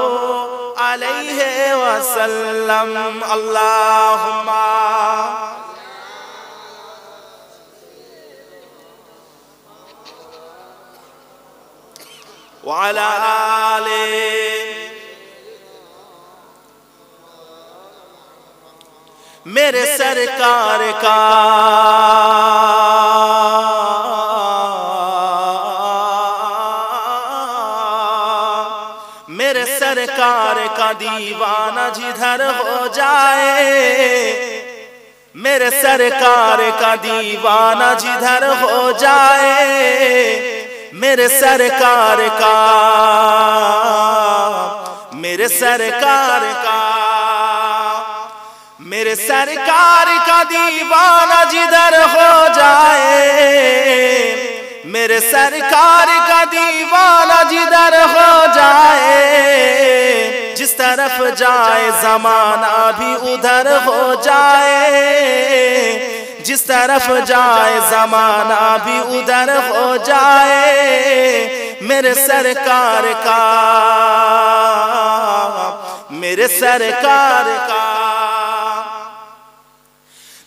अलैहि वसल्लम। अल्लाहुम्मा व अला आले, बुलबुल बोले सुबहान अल्लाह, पढ़ते हैं सब मिलके कबूतर सल्लल्लाहु अलैहि वसल्लम, सल्लल्लाहु अलैहि वसल्लम, सल्लल्लाहु अलैहि वसल्लम, सल्लल्लाहु अलैहि वसल्लम। अल्लाहुम्मा व अला आले, बुलबुल बोले सुबहान अल्लाह, पढ़ते हैं सब मिलके कबूतर सल्लल्लाहु अलैहि वसल्लम, सल्लल्लाहु अलैहि वसल्लम, सल्लल्लाहु अलैहि वसल्लम। मेरे सरकार का मेरे सरकार का दीवाना जिधर हो जाए, मेरे सरकार का दीवाना जिधर हो जाए, मेरे सरकार का मेरे सरकार का मेरे सरकार का दीवाना जिधर हो जाए, मेरे सरकार का दीवाना जिधर हो जाए, जिस तरफ जाए ज़माना भी उधर हो जाए, जिस तरफ जाए ज़माना भी उधर हो जाए, मेरे सरकार का मेरे सरकार का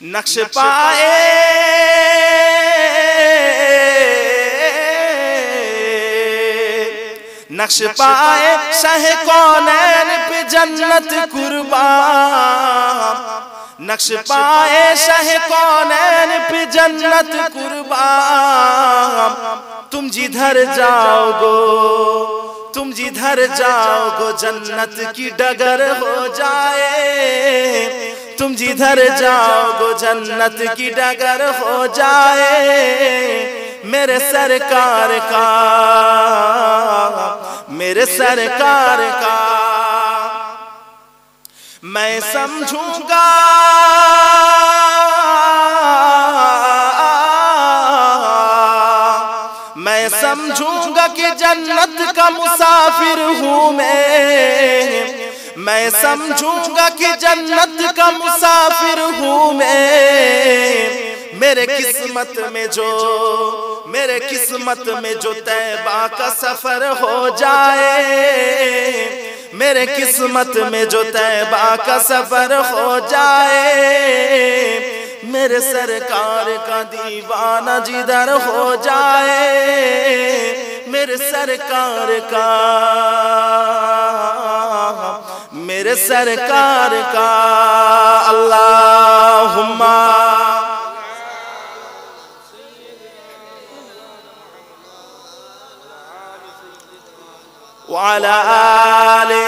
नक्श पाए नक्श पाए शाह कौनैन पे जन्नत कुर्बान, नक्श पाए शाह कौनैन पे जन्नत कुर्बान। तुम जिधर जाओगो तुम जिधर जाओगो जन्नत की डगर हो जाए, तुम जिधर जाओगो जन्नत की डगर हो जाए, मेरे सरकार का मेरे सरकार का मैं समझूंगा मैं समझूंगा कि जन्नत का मुसाफिर हूँ मैं समझूंगा कि जन्नत का मुसाफिर हूँ मेरे किस्मत में जो तैबा का सफर हो जाए, मेरे किस्मत में जो तैबा का सफर हो जाए, मेरे सरकार का दीवाना जिधर हो जाए, मेरे सरकार का मेरे सरकार का अल्लाहुम्मा वाला आले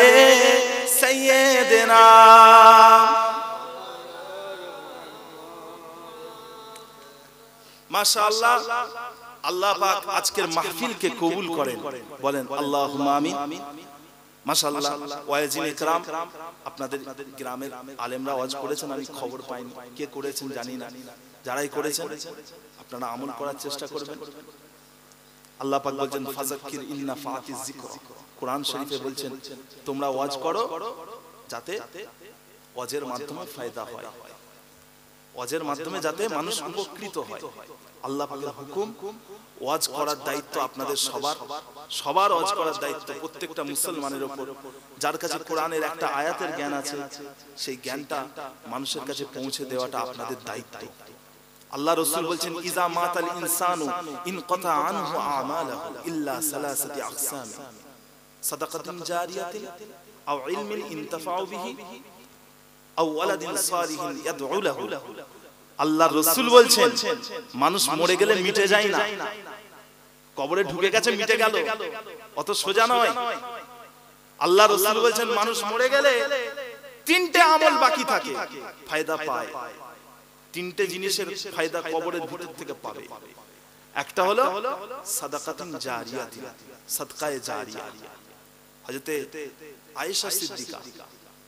सय्यदना। माशाअल्लाह, আল্লাহ পাক আজকের মাহফিলকে কবুল করেন, বলেন আল্লাহুম্মা আমিন। মাশাআল্লাহ, ওয়াইজিন ইকরাম আপনাদের গ্রামের আলেমরা ওয়াজ করেছেন, আমি খবর পাইনি কে করেছেন জানি না, যারাই করেছেন আপনারা আমল করার চেষ্টা করবেন। আল্লাহ পাক বলেন ফাযাক্কির ইন্না ফাতিয যিকর, কোরআন শরীফে বলছেন তোমরা ওয়াজ করো যাতে ওয়াজের মাধ্যমে ফায়দা হয়, ওয়াজের মাধ্যমে যাতে মানুষ উপকৃত হয়। আল্লাহ পাকের হুকুম, ওয়াজ করার দায়িত্ব আপনাদের সবার ওয়াজ করার দায়িত্ব প্রত্যেকটা মুসলমানের উপর। যার কাছে কোরআনের একটা আয়াতের জ্ঞান আছে সেই জ্ঞানটা মানুষের কাছে পৌঁছে দেওয়াটা আপনাদের দায়িত্ব। আল্লাহ রাসূল বলেন ইজা মাতাল ইনসানু ইনকাতা আনহু আমালুহু ইল্লা সালাসাতি আকসাম, সাদাকাতুন জারিয়াতিন আও ইলমিন ইনতাফাউ বিহি আও ওয়ালাদিন সালিহিন ইয়াদউ লাহু। আল্লাহ রাসূল বলছেন মানুষ মরে গেলে মিটে যায় না, কবরে ঢুকে গেছে মিটে গেল, অত সোজা নয়। আল্লাহ রাসূল বলছেন মানুষ মরে গেলে তিনটে আমল বাকি থাকে, ফায়দা পায়। তিনটে জিনিসের ফায়দা কবরের ভিতর থেকে পাবে। একটা হলো সাদাকাতুন জারিয়াতিন, সাদকায়ে জারিয়া। হযরত আয়েশা সিদ্দিকা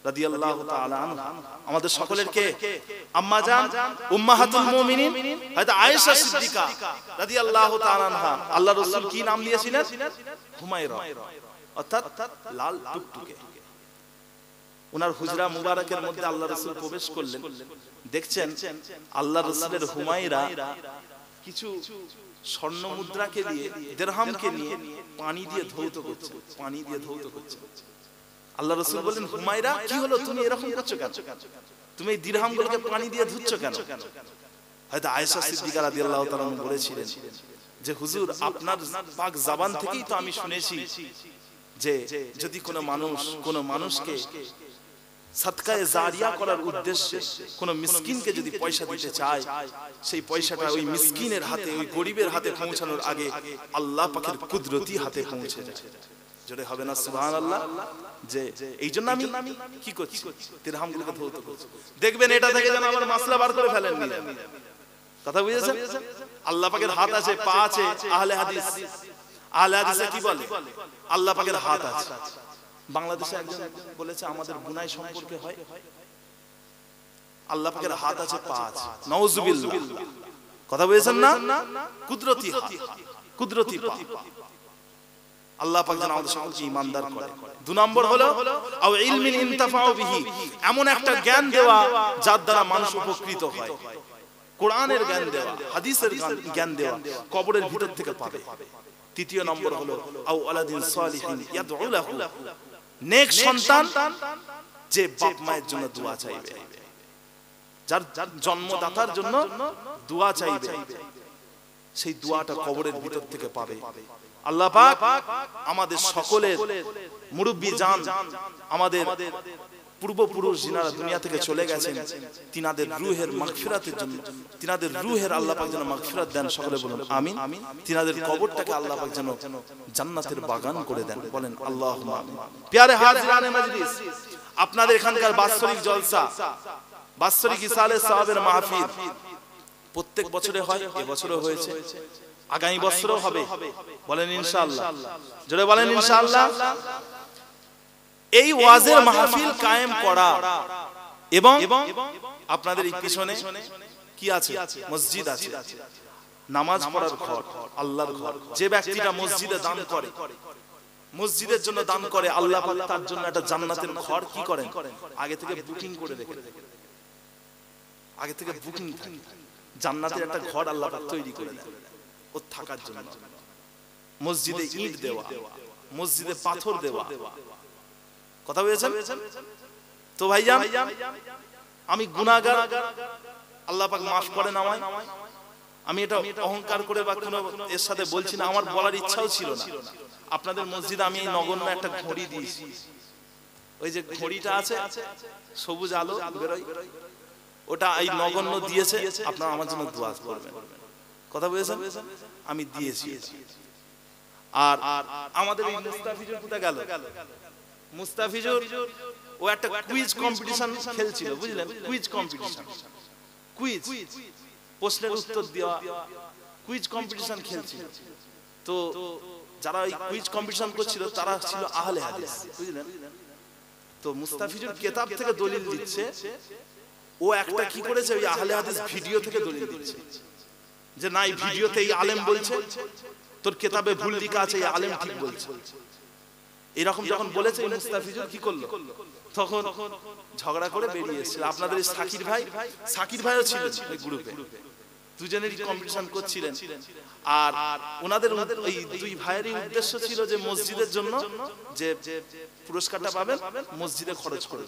রাদিয়াল্লাহু তাআলা আনহা, আমাদের সকলের কে আম্মা জান উম্মাহাতুল মুমিনিন হযরত আয়েশা সিদ্দিকা রাদিয়াল্লাহু তাআলা আনহা, আল্লাহর রাসূল কি নাম দিয়েছিলেন? হুমায়রা, অর্থাৎ লাল টুকটুকে। ওনার হুজরা মুবারকের মধ্যে আল্লাহর রাসূল প্রবেশ করলেন, দেখছেন আল্লাহর রাসূলের হুমায়রা কিছু স্বর্ণ মুদ্রাকে দিয়ে, দিরহামকে নিয়ে পানি দিয়ে ধৌত করছে, পানি দিয়ে ধৌত করছে। আল্লাহ রাসূল বলেন হুমায়রা কি হলো, তুমি এরকম করছো কেন? তুমি এই দিরহামগুলোকে পানি দিয়ে ধুচ্ছো কেন? হয়তো আয়েশা সিদ্দিকা রাদিয়াল্লাহু তাআলা বলেছিলেন যে হুজুর আপনার পাক জবান থেকেই তো আমি শুনেছি যে যদি কোনো মানুষকে সাদকায়ে জারিয়া করার উদ্দেশ্যে কোন মিসকিনকে যদি পয়সা দিতে চায়, সেই পয়সাটা ওই মিসকিনের হাতে, ওই গরিবের হাতে পৌঁছানোর আগে আল্লাহ পাকের কুদরতি হাতে পৌঁছে যায়। জোরে হবে না সুবহানাল্লাহ? যে এই জন্য আমি কি করছি, দিরহামগুলোকে ধৌত করছি। দেখবেন এটা থেকে যেন আমার মাসলা বার করে ফেলেন না। কথা বুঝেছেন? আল্লাহ পাকের হাত আছে, পা আছে। আহলে হাদিস, আহলে হাদিসে কি বলে? আল্লাহ পাকের হাত আছে। বাংলাদেশে একজন বলেছে আমাদের গুনাহ সম্পর্কে হয়, আল্লাহ পাকের হাত আছে, পা আছে। নাউজুবিল্লাহ। কথা বুঝেছেন না? কুদরতি হাত, কুদরতি পা। আল্লাহ পাক যেন আমাদের সকলকে ঈমানদার করে। 2 নম্বর হলো আও ইলমিন ইনতাফাউ বিহি, এমন একটা জ্ঞান দেওয়া যার দ্বারা মানুষ উপকৃত হয়। কোরআনের জ্ঞান দেওয়া, হাদিসের জ্ঞান দেওয়া, কবরের ভিতর থেকে পাবে। 3 নম্বর হলো আও আলাদিন সালিহিন ইয়াদউ লাহু, নেক সন্তান যে বাপ মায়ের জন্য দোয়া চাইবে, যার জন্মদাতার জন্য দোয়া চাইবে, সেই দোয়াটা কবরের ভিতর থেকে পাবে। আল্লাহ পাক আমাদের সকলের মুরব্বি জান, আমাদের পূর্বপুরুষ যিনারা দুনিয়া থেকে চলে গেছেন, তিনাদের রূহের মাগফিরাতের জন্য, তিনাদের রূহের আল্লাহ পাক যেন মাগফিরাত দেন। সকলে বলুন আমিন। তিনাদের কবরটাকে আল্লাহ পাক যেন জান্নাতের বাগান করে দেন। বলেন আল্লাহুম্মা আমিন। প্যারে হাজিরানে মজলিস, আপনাদের এখানকার বাৎসরিক জলসা, বাৎসরিক ইসালে সাহাবের মাহফিল প্রত্যেক বছরে হয়, এবছরও হয়েছে, আগামী বছরও হবে। বলেন ইনশাআল্লাহ। জোরে বলেন ইনশাআল্লাহ। এই ওয়াজের মাহফিল কায়েম করা এবং আপনাদের এই পিছনে কি আছে? মসজিদ আছে, নামাজ পড়ার ঘর, আল্লাহর ঘর। যে ব্যক্তিটা মসজিদে দান করে, মসজিদের জন্য দান করে, আল্লাহ পাক তার জন্য একটা জান্নাতের ঘর কি করেন? আগে থেকে বুকিং করে রেখে দেন। আগে থেকে বুকিং থাকে, জান্নাতের একটা ঘর আল্লাহ পাক তৈরি করে দেন ও থাকার জন্য। মসজিদে ইট দেওয়া, মসজিদে পাথর দেওয়া। কথা বলেছেন তো ভাইজান? আমি গুনাহগার, আল্লাহ পাক মাফ করেন আমায়। আমি এটা অহংকার করে বা কোনো এর সাথে বলছি না, আমার বলার ইচ্ছাও ছিল না। আপনাদের মসজিদে আমি এই নগণ্য একটা ঘড়ি দিয়েছি। ওই যে ঘড়িটা আছে, সবুজ আলো বেরোয়, ওটা এই নগণ্য দিয়েছে। আপনারা আমার জন্য দোয়া করবেন। কথা বলেছেন? আমি দিয়েছি। আর আমাদের এই মুস্তাফিজুর কোথা গেল? মুস্তাফিজুর ও একটা কুইজ কম্পিটিশন খেলছিল, বুঝলেন? কুইজ কম্পিটিশন, কুইজ, প্রশ্নের উত্তর দেওয়া, কুইজ কম্পিটিশন খেলছিল। তো যারা এই কুইজ কম্পিটিশন করছিল তারা ছিল আহলে হাদিস, বুঝলেন? তো মুস্তাফিজুর কিতাব থেকে দলিল দিচ্ছে, ও একটা কি করেছে, ওই আহলে হাদিস ভিডিও থেকে দলিল দিচ্ছে যে না, এই ভিডিওতে এই আলেম বলছে, তোর কিতাবে ভুল লেখা আছে, এই আলেম ঠিক বলছে। এরকম যখন বলেছে, মুস্তাফিজুর কি করলো? তখন ঝগড়া করে বেরিয়ে এসেছিল। আপনাদের এই সাকির ভাই, সাকির ভাইও ছিলেন ওই গ্রুপে, দুজনেরই কম্পিটিশন করছিলেন। আর ওনাদের ওই দুই ভাইয়েরই উদ্দেশ্য ছিল যে মসজিদের জন্য যে পুরস্কারটা পাবেন মসজিদে খরচ করে।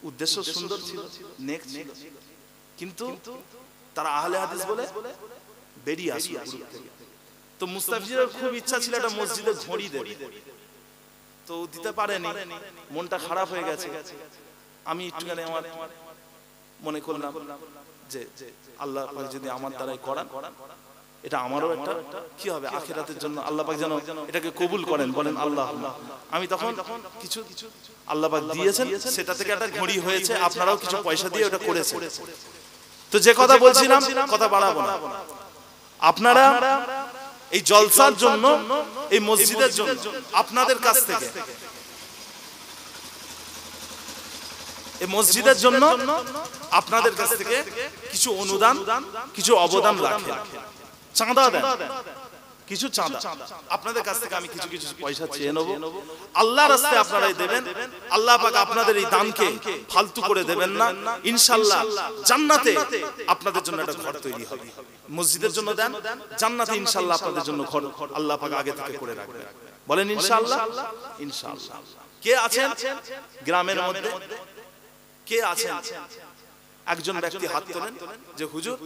উদ্দেশ্য সুন্দর ছিল, নেক ছিল, কিন্তু তারা আহলে হাদিস বলে বেরিয়ে আসলো গ্রুপ থেকে। তো মুস্তাফিজুরের খুব ইচ্ছা ছিল একটা মসজিদে ঘড়ি দেবে, তো দিতে পারেনি, মনটা খারাপ হয়ে গেছে। আমি একটুখানি আমার মনে করলাম যে আল্লাহ পাক যদি আমার দ্বারাই করান, এটা আমারও একটা কি হবে আখিরাতের জন্য, আল্লাহ পাক যেন এটাকে কবুল করেন। বলেন আল্লাহ। আমি তখন কিছু আল্লাহ পাক দিয়েছেন, সেটা থেকে একটা ঘড়ি হয়েছে। আপনারাও কিছু পয়সা দিয়ে ওটা করেছেন। তো যে কথা বলছিলাম, কথা বাড়াবো না, আপনারা এই জলসার জন্য, এই মসজিদের জন্য আপনাদের কাছ থেকে, এই মসজিদের জন্য আপনাদের কাছ থেকে কিছু অনুদান, কিছু অবদান রাখেন, চাঁদা দেন, কিছু চাঁদা আপনাদের কাছ থেকে আমি কিছু কিছু পয়সা চেয়ে নেব। আল্লাহর রাস্তায় আপনারাই দেবেন। আল্লাহ পাক আপনাদের এই দানকে ফালতু করে দেবেন না। ইনশাআল্লাহ জান্নাতে আপনাদের জন্য একটা ঘর তৈরি হবে। মসজিদের জন্য দেন, জান্নাতে ইনশাআল্লাহ আপনাদের জন্য ঘর আল্লাহ পাক আগে থেকে করে রাখবেন। বলেন ইনশাআল্লাহ। ইনশাআল্লাহ। কে আছেন গ্রামের মধ্যে? কে আছেন? একজন ব্যক্তি হাত তোলেন যে হুজুর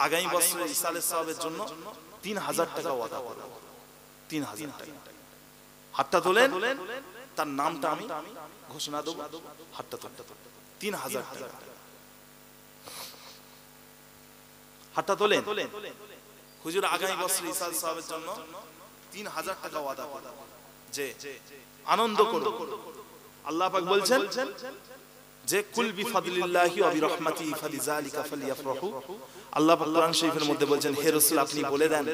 আগামী বছর ইসালে সাহেবের জন্য 3000 টাকা ওয়াদা করব। 3000 টাকা। হাতটা তোলেন। তার নামটা আমি ঘোষণা দেব, হাতটা তোলেন। 3000 টাকা হাতটা তোলেন। হুজুর আগামী বছর ইসাল সাহেবের জন্য 3000 টাকা ওয়াদা করে যে আনন্দ করো। আল্লাহ পাক বলছেন যে কুল বিফাদলিল্লাহি ওয়া বিরহমাতিহি ফালিযালিকা ফালইফরাহু। আল্লাহ পাক কোরআন শরীফের মধ্যে বলছেন, হে রাসূল আপনি বলে দেন,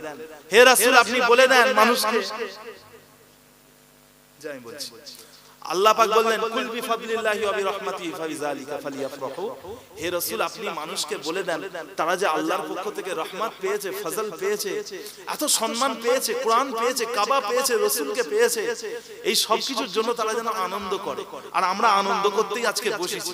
হে রাসূল আপনি বলে দেন মানুষকে, যাই বলছি আল্লাহ পাক বললেন কুল বিফাদলিল্লাহি ওয়া বিরহমাতিহি ফালিযালিকা ফালইফরাহু। হে রাসূল আপনি মানুষকে বলে দেন তারা যে আল্লাহর পক্ষ থেকে রহমত পেয়েছে, ফজল পেয়েছে, এত সম্মান পেয়েছে, কোরআন পেয়েছে, কাবা পেয়েছে, রাসূলকে পেয়েছে, এই সব কিছুর জন্য তারা যেন আনন্দ করে। আর আমরা আনন্দ করতেই আজকে বসেছি।